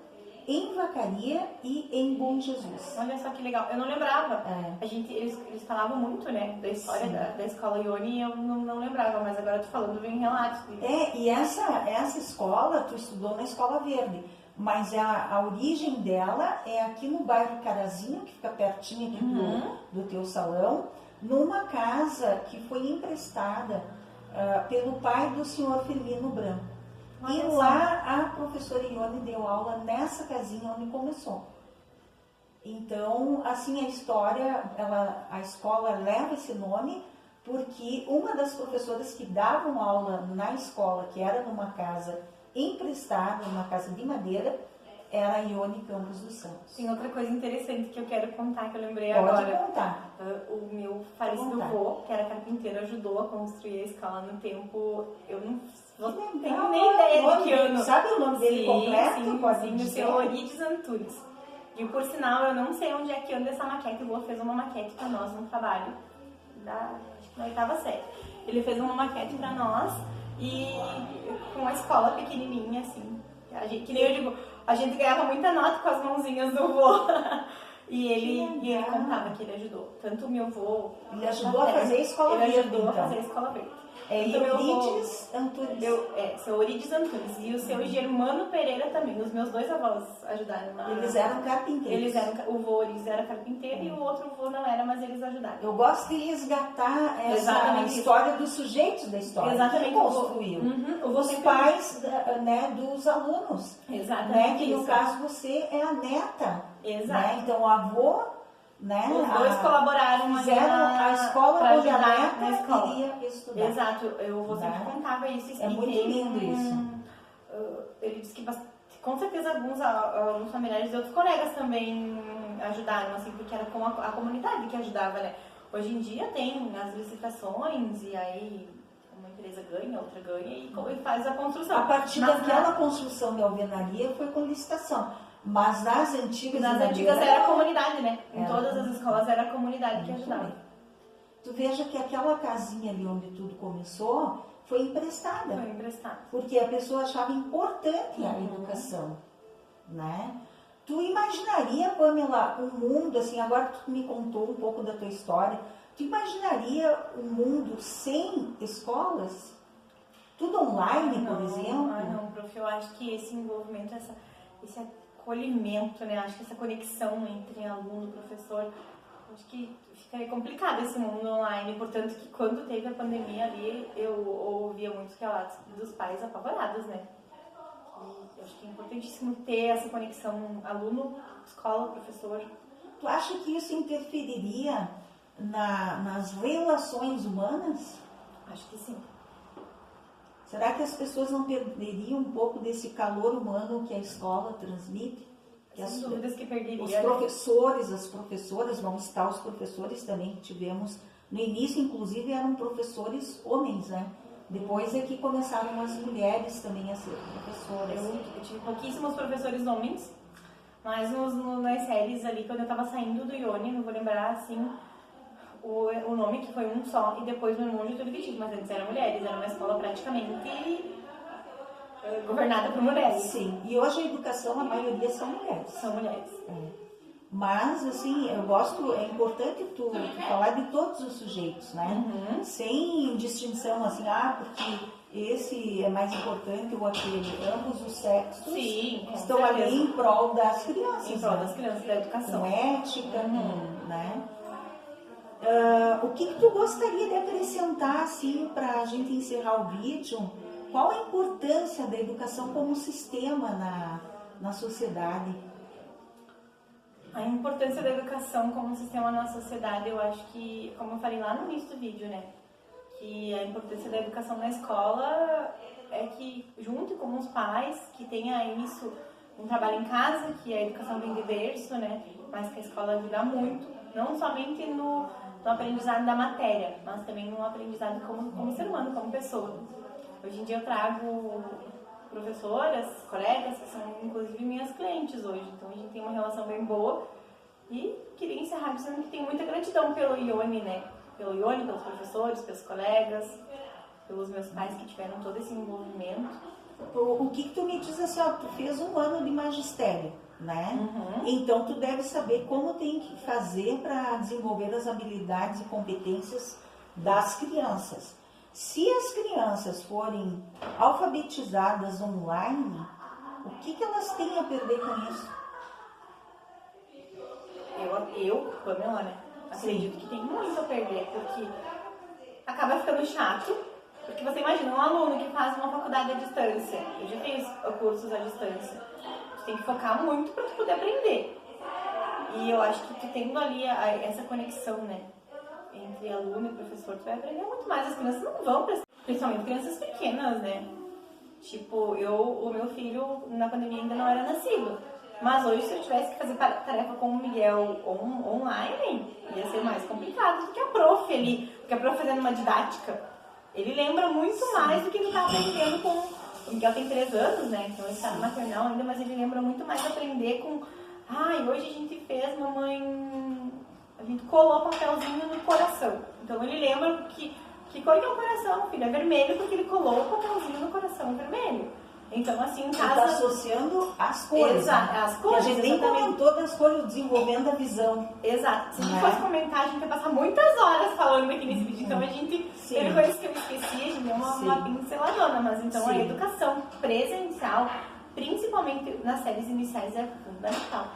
em Vacaria e em Bom Jesus. Olha só que legal. Eu não lembrava. É. Eles falavam muito, né, da história da escola Ione e eu não lembrava, mas agora tu falando vem relatos. E essa escola, tu estudou na Escola Verde, mas a origem dela é aqui no bairro Carazinho, que fica pertinho aqui do teu salão, numa casa que foi emprestada pelo pai do senhor Firmino Branco. E lá a professora Ione deu aula nessa casinha onde começou. Então, assim, a história, a escola leva esse nome porque uma das professoras que davam aula na escola, que era numa casa emprestada, numa casa de madeira, era a Ione Campos dos Santos. Tem outra coisa interessante que eu quero contar, que eu lembrei Pode agora. contar. O meu falecido avô, que era carpinteiro, ajudou a construir a escola no tempo. Eu não tenho nem ideia de que ano. Sabe o nome dele completo? Sim, o seu Orides Antunes. E por sinal, eu não sei onde é que anda essa maquete. O avô fez uma maquete para nós no trabalho, acho que na 8ª série. Ele fez uma maquete para nós e com a escola pequenininha, assim. Que nem eu digo, a gente ganhava muita nota com as mãozinhas do avô. E ele contava que ele ajudou. Tanto o meu avô... Ele ajudou a fazer a escola verde, Ele ajudou a então. fazer a escola verde. É Então, meu avô- Eurides Antunes. Seu Orides Antunes e o seu Germano Pereira também. Os meus dois avós ajudaram. Eles eram carpinteiros. O avô Orides era carpinteiro e o outro avô não era, mas eles ajudaram. Eu gosto de resgatar essa Exatamente história dos sujeitos da história. Exatamente. Quem construiu? O avô Os sempre- pais, né, dos alunos. Exatamente. Né, que no isso. caso você é a neta. Exato. Né? Então o avô, né, Os dois colaboraram ali fizeram a escola pra onde a ajudar na neta escola. iria estudar. Exato, eu vou sempre Né? contava isso. É muito lindo isso. Ele disse que com certeza alguns familiares de outros colegas também ajudaram, assim, porque era com a comunidade que ajudava, né? Hoje em dia tem as licitações e aí uma empresa ganha, outra ganha e faz a construção. A partir Mas daquela construção de alvenaria foi com licitação. Mas nas antigas nas de antigas madeira, era a comunidade, né? Em Era. todas as escolas era a comunidade que ajudava. Tu veja que aquela casinha ali onde tudo começou foi emprestada. Foi emprestado. Porque a pessoa achava importante a educação, né? Tu imaginaria, Pamela, um mundo, assim, agora que tu me contou um pouco da tua história, tu imaginaria um mundo sem escolas? tudo online, por Não, exemplo? não, prof, eu acho que esse envolvimento, esse acolhimento, né? Acho que essa conexão entre aluno e professor, acho que fica complicado esse mundo online. Portanto, que quando teve a pandemia ali, eu ouvia muitos relatos dos pais apavorados, né? E eu acho que é importantíssimo ter essa conexão aluno, escola, professor. Tu acha que isso interferiria nas relações humanas? Acho que sim. Será que as pessoas não perderiam um pouco desse calor humano que a escola transmite? Que Sem dúvidas que perderia. os professores, as professoras, vamos citar os professores também que tivemos. No início, inclusive, eram professores homens, né? Depois é que começaram as mulheres também a ser professoras. Eu tive pouquíssimos professores homens, mas nas séries ali, quando eu tava saindo do Ione, não vou lembrar, assim, o nome, que foi um só, e depois meu irmão já tudo dividido, mas antes eram mulheres, era uma escola praticamente governada por mulheres. Sim, e hoje a educação, a maioria são mulheres. São mulheres. Mas, assim, eu gosto, é importante tu falar de todos os sujeitos, né? Sem distinção, assim, porque esse é mais importante ou aquele. Ambos os sexos estão ali em prol das crianças. Em prol das crianças, da educação. Com ética, né? O que tu gostaria de acrescentar, assim, para a gente encerrar o vídeo? Qual a importância da educação como sistema na sociedade? A importância da educação como sistema na sociedade, eu acho que, como eu falei lá no início do vídeo, né? Que a importância da educação na escola é que, junto com os pais, que tenha isso, um trabalho em casa, que a educação vem de berço, né? Mas que a escola ajuda muito, não somente no aprendizado da matéria, mas também no aprendizado como ser humano, como pessoa. Hoje em dia eu trago professoras, colegas, que são inclusive minhas clientes hoje, então a gente tem uma relação bem boa. E queria encerrar dizendo que tenho muita gratidão pelo Ione, né? Pelo Ione, pelos professores, pelos colegas, pelos meus pais que tiveram todo esse envolvimento. O que tu me diz assim, tu fez um ano de magistério, né? Então tu deve saber como tem que fazer para desenvolver as habilidades e competências das crianças. Se as crianças forem alfabetizadas online, o que elas têm a perder com isso? Pamela, né? Acredito que tem muito a perder, porque acaba ficando chato. Porque você imagina um aluno que faz uma faculdade à distância. Eu já fiz cursos à distância. Tu tem que focar muito para tu poder aprender. E eu acho que tu tendo ali essa conexão, né? Entre aluno e professor, tu vai aprender muito mais. As crianças não vão, principalmente crianças pequenas, né? Tipo, o meu filho na pandemia ainda não era nascido. Mas hoje, se eu tivesse que fazer tarefa com o Miguel online, ia ser mais complicado do que a prof ali. Porque a prof fazendo uma didática, ele lembra muito mais do que ele está aprendendo com... O Miguel tem 3 anos, né? Então ele está no maternal ainda, mas ele lembra muito mais aprender com... hoje a gente fez, mamãe... A gente colou papelzinho no coração. Então ele lembra que cor que é o coração, filho? É vermelho porque ele colou o papelzinho no coração vermelho. Então, assim, em casa... Ele está associando as cores. Exato, as cores. E a gente nem comentou das cores, desenvolvendo a visão. Exato. Se a gente fosse comentar, a gente ia passar muitas horas falando aqui nesse vídeo. Então a gente teve coisas que eu esqueci, a gente deu uma pinceladona. Mas então a educação presencial, principalmente nas séries iniciais, é fundamental.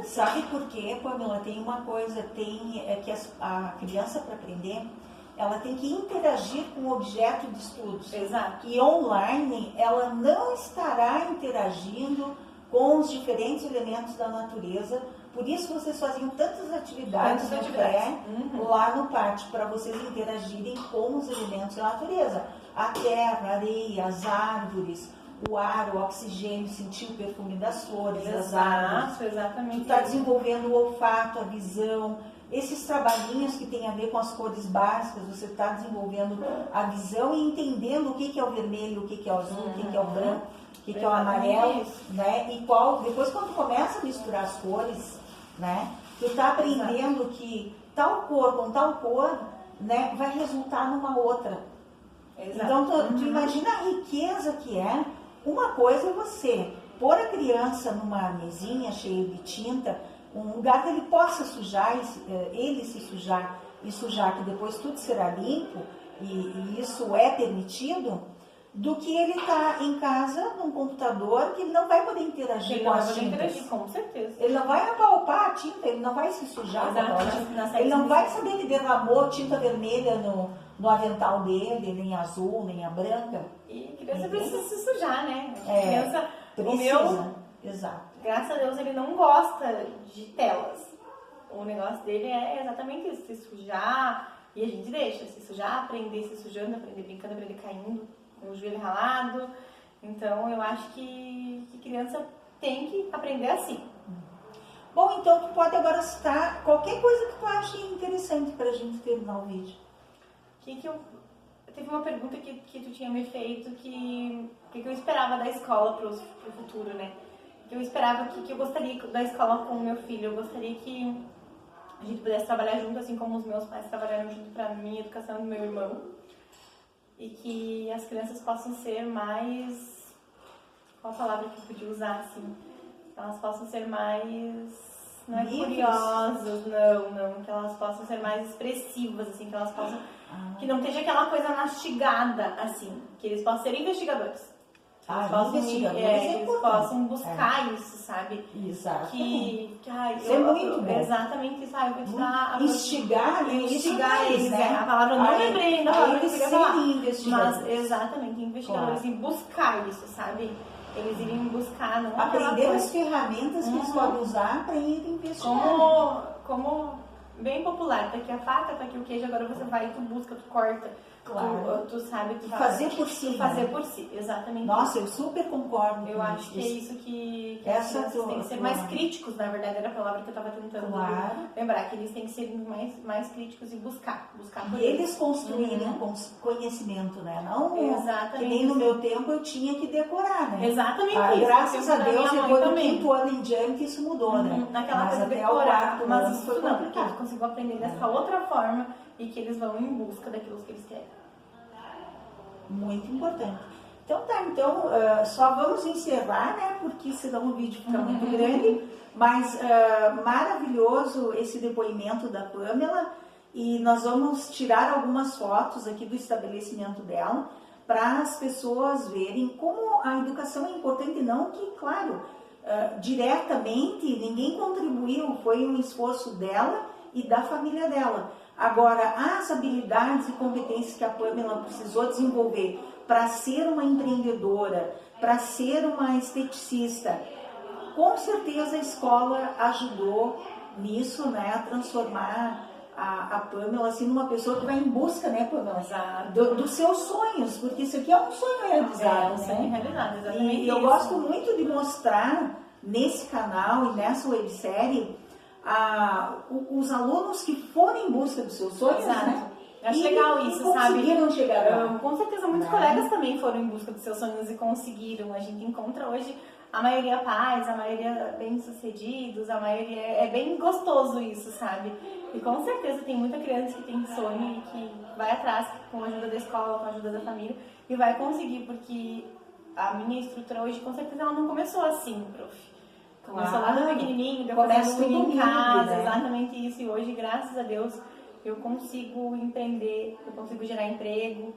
Sabe por quê, Pamela? Tem uma coisa, que a criança, para aprender, ela tem que interagir com o objeto de estudos. Exato. E online, ela não estará interagindo com os diferentes elementos da natureza. Por isso vocês faziam tantas atividades lá no pátio, para vocês interagirem com os elementos da natureza. A terra, a areia, as árvores, o ar, o oxigênio, sentir o perfume das flores, das árvores. Exatamente. Tu está desenvolvendo o olfato, a visão. Esses trabalhinhos que tem a ver com as cores básicas, você está desenvolvendo a visão e entendendo o que é o vermelho, o que é o azul, o que é o branco, o que é o amarelo, né? E depois quando tu começa a misturar as cores, né? Tu está aprendendo que tal cor com tal cor, né, vai resultar numa outra. Então tu imagina a riqueza que é. Uma coisa é você pôr a criança numa mesinha cheia de tinta, um lugar que ele possa sujar, ele se sujar e sujar, que depois tudo será limpo, e isso é permitido. do que ele tá em casa, num computador, que ele não vai poder interagir Ele com não vai as poder tintas. interagir, com certeza. Ele não vai apalpar a tinta, ele não vai se sujar com aquela Exato, tinta. na série Ele não de vai visita. saber que derramou tinta vermelha no avental dele, nem azul, nem a branca. E criança precisa se sujar, né? É, Criança, o Precisa. meu, Exato. graças a Deus, ele não gosta de telas. O negócio dele é exatamente isso, se sujar, e a gente deixa se sujar, aprender se sujando, aprender brincando, aprender caindo, com o joelho ralado. Então, eu acho que criança tem que aprender assim. Bom, então tu pode agora citar qualquer coisa que tu ache interessante pra gente terminar o vídeo. Teve uma pergunta que tu tinha me feito que eu esperava da escola pro futuro, né? Que eu esperava que eu gostaria da escola com o meu filho. Eu gostaria que a gente pudesse trabalhar junto, assim como os meus pais trabalharam junto para minha educação e do meu irmão. E que as crianças possam ser mais... Qual a palavra que eu podia usar, assim? Elas possam ser mais... Não é Livres? curiosas, não. Que elas possam ser mais expressivas, assim. Que elas possam... Que não esteja aquela coisa mastigada, assim. Que eles possam ser investigadores. Investigadores Que é eles importante. possam buscar isso, sabe? Exatamente. Isso é muito bom. Exatamente isso, eu vou te dar Instigar, né? instigar Isso eles, né? né? A palavra eu não lembrei ainda, a palavra que eu eles queria falar. serem investigadores. Mas, exatamente, investigadores, Claro. e buscar isso, sabe? Eles irem buscar, não aquela Aprender coisa- as ferramentas que eles podem usar para ir investigar. como bem popular, tá aqui a faca, tá aqui o queijo, agora você vai e tu busca, tu corta, Claro. tu sabe, tu Fazer por si, tu fazer né? por si, exatamente. Nossa, eu super concordo. Eu com acho que é isso que Essa as crianças têm que ser tua- mais críticos, na verdade, era a palavra que eu estava tentando Claro. lembrar, que eles têm que ser mais críticos e buscar por E eles construírem conhecimento, né? Não Exatamente. que nem no meu tempo eu tinha que decorar, né? Exatamente isso. Graças a No tempo da Deus, minha mãe depois do também. quinto ano em diante, isso mudou, né? Naquela Mas coisa de até o decorar, quarto mas ano isso foi não, porque complicado. eles conseguem aprender dessa outra forma e que eles vão em busca daquilo que eles querem. Muito importante. Então tá, só vamos encerrar, né? Porque senão o vídeo fica muito grande. Mas maravilhoso esse depoimento da Pamela. E nós vamos tirar algumas fotos aqui do estabelecimento dela para as pessoas verem como a educação é importante, não que, claro, diretamente ninguém contribuiu, foi um esforço dela e da família dela. Agora, as habilidades e competências que a Pamela precisou desenvolver para ser uma empreendedora, para ser uma esteticista, com certeza a escola ajudou nisso, né, a transformar a Pamela assim, numa pessoa que vai em busca, né, Pamela, dos seus sonhos, porque isso aqui é um sonho realizado, um sonho né? realizado, exatamente. E eu gosto muito de mostrar nesse canal e nessa websérie os alunos que foram em busca dos seus sonhos, Exato. né? Eu acho legal isso, e conseguiram chegar lá. Com certeza, muitos colegas também foram em busca dos seus sonhos e conseguiram. A gente encontra hoje a maioria pais, a maioria bem-sucedidos, a maioria... É bem gostoso isso, sabe? E com certeza tem muita criança que tem sonho e que vai atrás com a ajuda da escola, com a ajuda da família e vai conseguir, porque a minha instrutora hoje, com certeza, ela não começou assim, prof. Começou lá no pequenininho, depois Começa fazendo tudo em casa, humilde, né? exatamente isso. E hoje, graças a Deus, eu consigo empreender, eu consigo gerar emprego,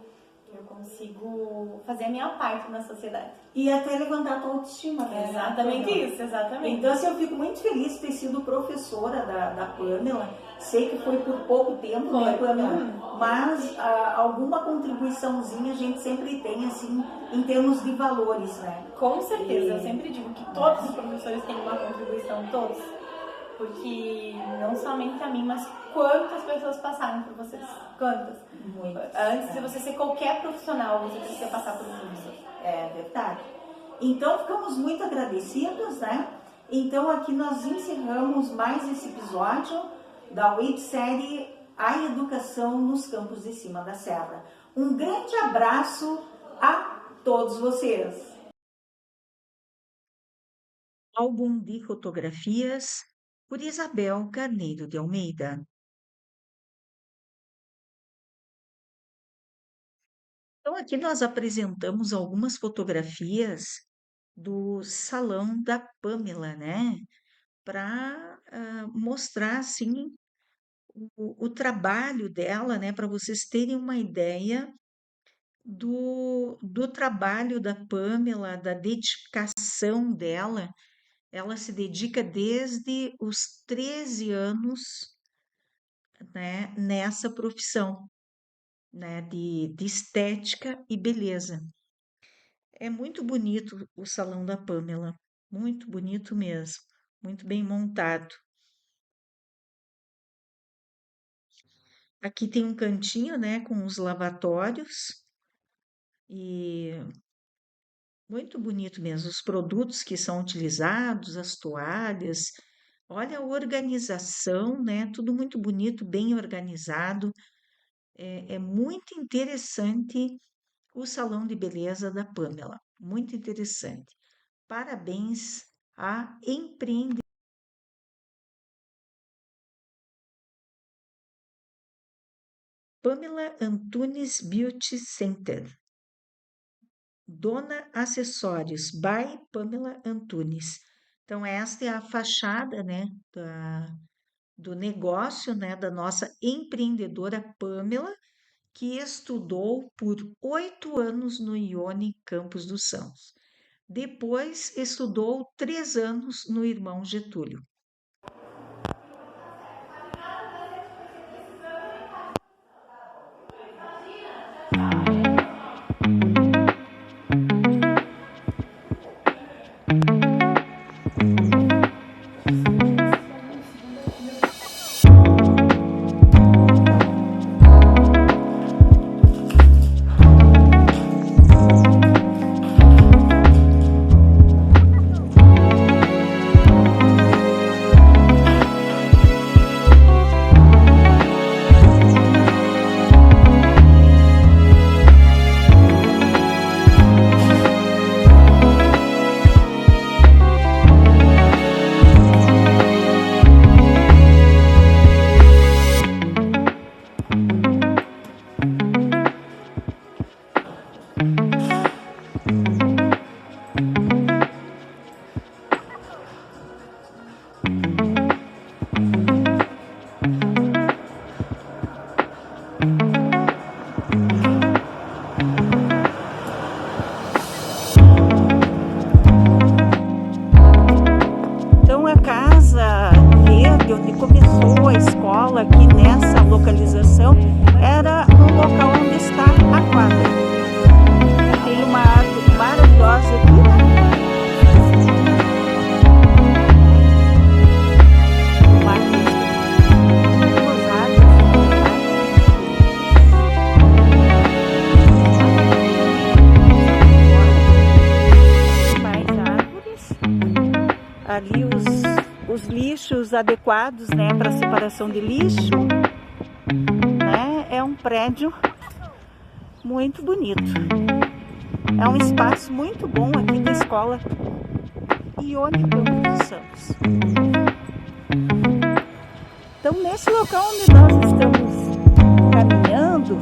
eu consigo fazer a minha parte na sociedade. E até levantar a tua autoestima, né? Exatamente isso, exatamente. Então, assim, eu fico muito feliz de ter sido professora da Pamela. Sei que foi por pouco tempo, né, Pamela? Mas alguma contribuiçãozinha a gente sempre tem, assim, em termos de valores, né? Com certeza, eu sempre digo que todos os professores têm uma contribuição, todos. Porque não somente a mim, mas quantas pessoas passaram por vocês? Quantas? Muitas. Antes de você ser qualquer profissional, você precisa passar por um professor. É verdade. Então, ficamos muito agradecidos, né? Então, aqui nós encerramos mais esse episódio da websérie A Educação nos Campos de Cima da Serra. Um grande abraço a todos vocês. Álbum de fotografias por Isabel Carneiro de Almeida. Então, aqui nós apresentamos algumas fotografias do salão da Pamela, né? Para mostrar, assim, o trabalho dela, né? Para vocês terem uma ideia do trabalho da Pamela, da dedicação dela. Ela se dedica desde os 13 anos, né, nessa profissão, né, de estética e beleza. É muito bonito o salão da Pamela, muito bonito mesmo, muito bem montado. Aqui tem um cantinho, né, com os lavatórios e muito bonito mesmo. Os produtos que são utilizados, as toalhas, olha a organização, né? Tudo muito bonito, bem organizado. É muito interessante o salão de beleza da Pamela, muito interessante. Parabéns à empreendedora. Pamela Antunes Beauty Center. Dona Acessórios, by Pamela Antunes. Então, esta é a fachada, né, do negócio, né, da nossa empreendedora Pamela, que estudou por 8 anos no IONE Campos dos Sãos. Depois, estudou 3 anos no Irmão Getúlio. Então, a Casa Verde, onde começou a escola, aqui nessa localização, era no local onde está a quadra. Tem uma árvore maravilhosa aqui, né? Duas árvores, mais árvores. Ali os lixos adequados, né, para separação de lixo, né? É um prédio muito bonito. É um espaço muito bom aqui da escola IONE Campos dos Sãos. Então, nesse local onde nós estamos caminhando,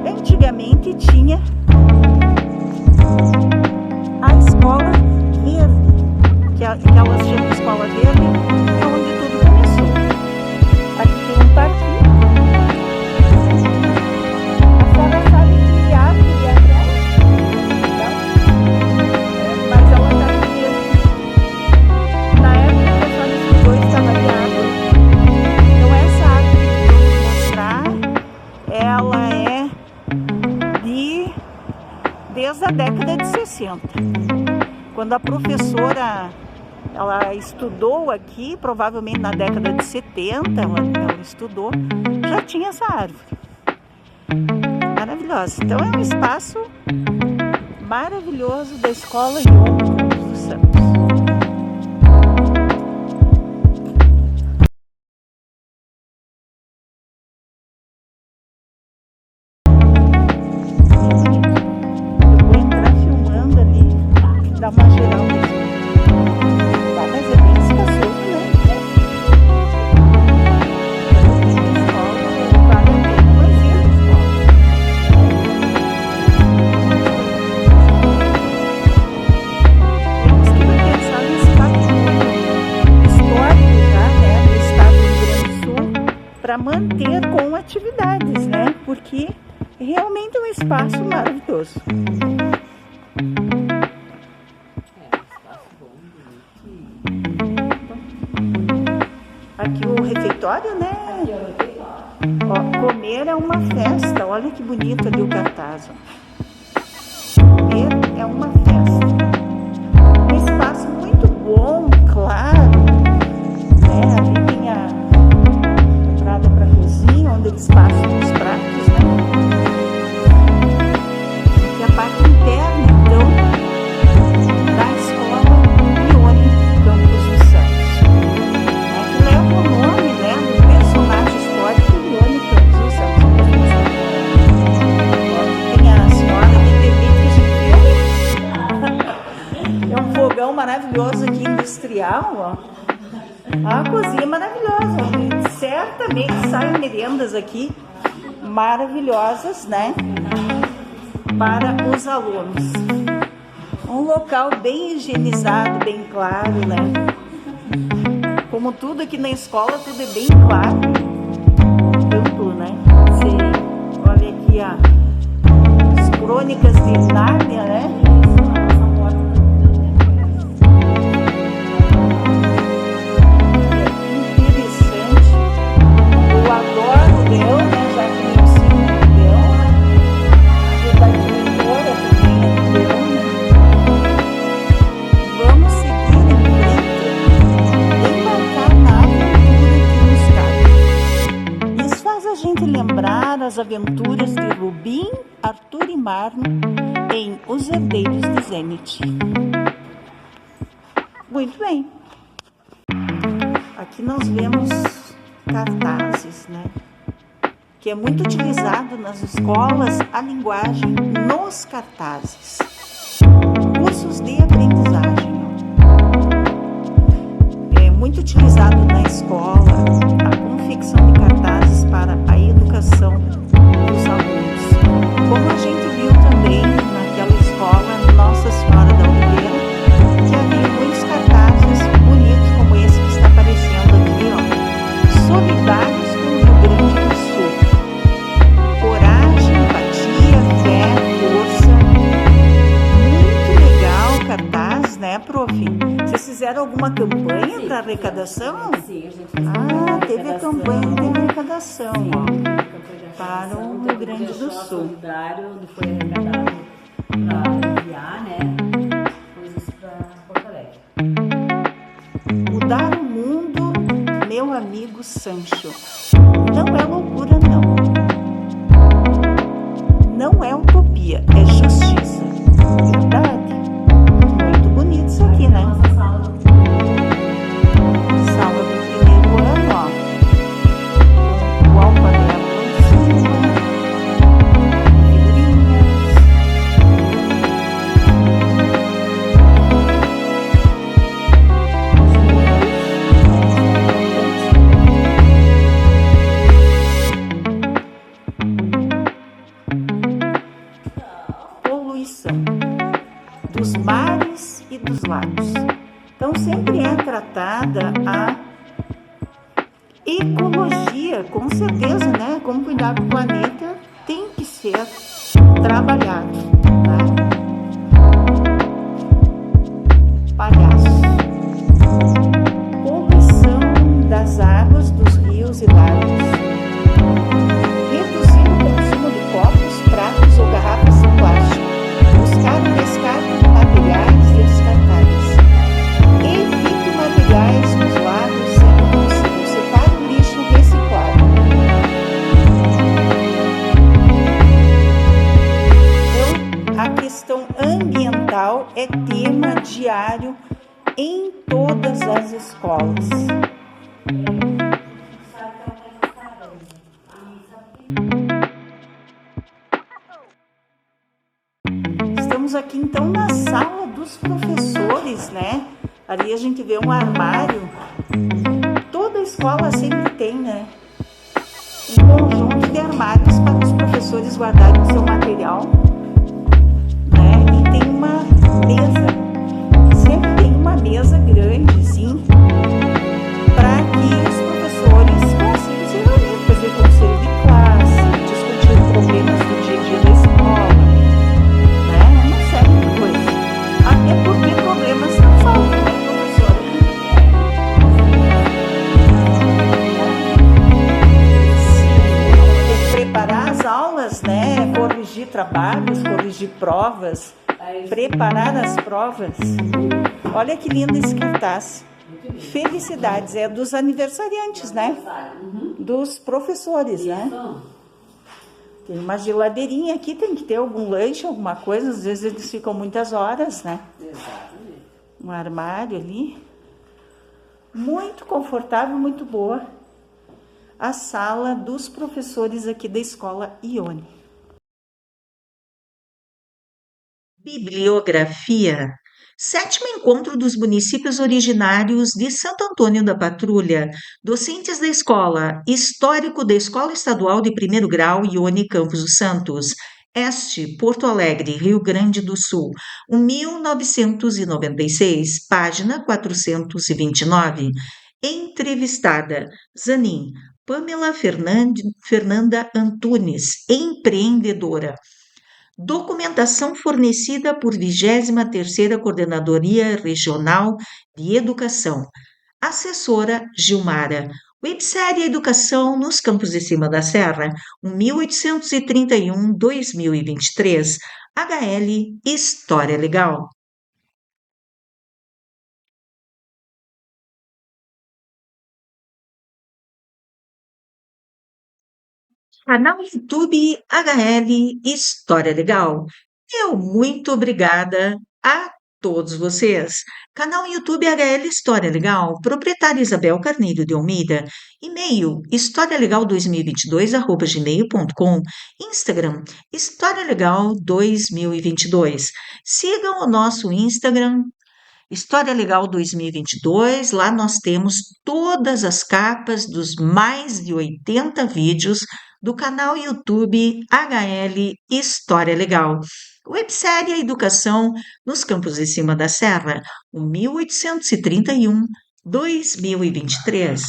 antigamente tinha a Escola Verde, que elas chamam de Escola Verde, é onde tudo começou. Aqui tem um parquinho. A senhora sabe que árvore é aquela? Não? Mas ela está aqui mesmo. Na época que a senhora estudou, estava de árvore. Então, essa árvore que eu vou mostrar, ela é desde a década de 60. Quando a professora ela estudou aqui, provavelmente na década de 70, ela estudou, já tinha essa árvore. Maravilhosa. Então, é um espaço maravilhoso da Escola IONE Campos dos Sãos. Eu vou entrar filmando ali, dar uma geral nesse. Mas é bem espaçoso, né? Vale a pena, mas ir à escola. Temos que pensar nesse patrimônio histórico já, né, do estado do Rio Grande do Sul, para manter com atividades, né? Porque Realmente é um espaço maravilhoso. Aqui o refeitório, né? Ó, comer é uma festa. Olha que bonito ali o cartaz. Ó. Comer é uma festa. Um espaço muito bom, claro. Né? Ali tem a entrada para a cozinha, onde eles passam os pratos, né? Aqui a parte interna, então, da escola Lione Campos dos Santos. Que leva o nome, né, do personagem histórico Lione Campos dos Santos. Ó, tem a senhora de é um fogão maravilhoso aqui, industrial, ó. A cozinha é maravilhosa. Certamente saem merendas aqui maravilhosas, né? Para os alunos. Um local bem higienizado, bem claro, né? Como tudo aqui na escola, tudo é bem claro. Tanto, né? Sim. Olha aqui as crônicas de Nárnia, né? As aventuras de Rubim, Arthur e Marno em Os Herdeiros de Zenith. Muito bem. Aqui nós vemos cartazes, né? Que é muito utilizado nas escolas a linguagem nos cartazes. Cursos de aprendizagem. É muito utilizado na escola a confecção de cartazes para a educação dos alunos. Como a gente viu também naquela escola Nossa Senhora da Oliveira, que havia muitos cartazes bonitos como esse que está aparecendo aqui, ó. Solidários com o Rio Grande do Sul. Coragem, empatia, fé, força. Muito legal o cartaz, né, prof? Vocês fizeram alguma campanha para arrecadação? Sim, a gente fez teve a campanha de arrecadação, ó. Para o Rio Grande do Sul. Solidário, onde foi arrecadado para enviar, né, coisas para Porto Alegre. Mudar o mundo, meu amigo Sancho. Não é loucura, não. Não é utopia, é justiça. Verdade? Muito bonito isso aqui, né? Nossa sala. Sala do primeiro ano, ó. O alfabeto. Dos mares e dos lagos. Então sempre é tratada a ecologia, com certeza, né? Como cuidar do planeta tem que ser trabalhado, né? Palhaço. Poluição das águas, dos rios e lagos. Reduzir o consumo de copos, pratos ou garrafas de plástico. Buscar o descarte de materiais descartáveis. Evite materiais nos lagos sendo possível. Separe o lixo reciclado. Então, a questão ambiental é tema diário em todas as escolas. Estamos aqui então na sala dos professores, né? Ali a gente vê um armário. Toda escola sempre tem, né? Um conjunto de armários para os professores guardarem o seu material, né? E tem uma mesa. Sempre tem uma mesa grande, sim, para que os professores consigam se reunir, fazer conselho de classe, discutir problemas do dia trabalhos, corrigir provas, preparar as provas. Olha que lindo esse cartaz. Felicidades, é dos aniversariantes, né? Dos professores, né? Tem uma geladeirinha aqui, tem que ter algum lanche, alguma coisa, às vezes eles ficam muitas horas, né? Exatamente. Um armário ali. Muito confortável, muito boa. A sala dos professores aqui da escola Ione. Bibliografia. Sétimo encontro dos municípios originários de Santo Antônio da Patrulha. Docentes da escola. Histórico da Escola Estadual de Primeiro Grau Ione Campos dos Santos. Este, Porto Alegre, Rio Grande do Sul, 1996, página 429. Entrevistada: Zanin, Pamela Fernanda Antunes, empreendedora. Documentação fornecida por 23ª Coordenadoria Regional de Educação. Assessora Gilmara. Websérie Educação nos Campos de Cima da Serra, 1831-2023. HL História Legal. Canal YouTube HL História Legal. Meu muito obrigada a todos vocês. Canal YouTube HL História Legal. Proprietária Isabel Carneiro de Almeida. E-mail historialegal2022@gmail.com. Instagram História Legal 2022. Sigam o nosso Instagram História Legal 2022, lá nós temos todas as capas dos mais de 80 vídeos do canal YouTube HL História Legal. Websérie Educação nos Campos de Cima da Serra, 1831-2023.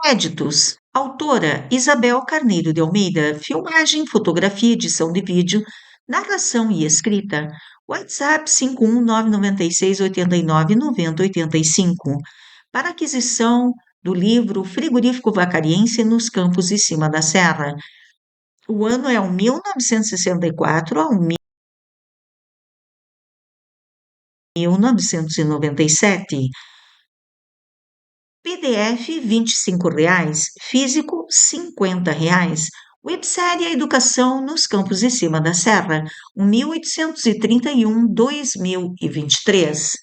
Créditos: autora Isabel Carneiro de Almeida, filmagem, fotografia, edição de vídeo, narração e escrita. WhatsApp 51996899085. Para aquisição do livro Frigorífico Vacariense nos Campos de Cima da Serra. O ano é o 1964 ao 1997. PDF R$ 25, físico R$ 50. Websérie Educação nos Campos de Cima da Serra, 1831-2023.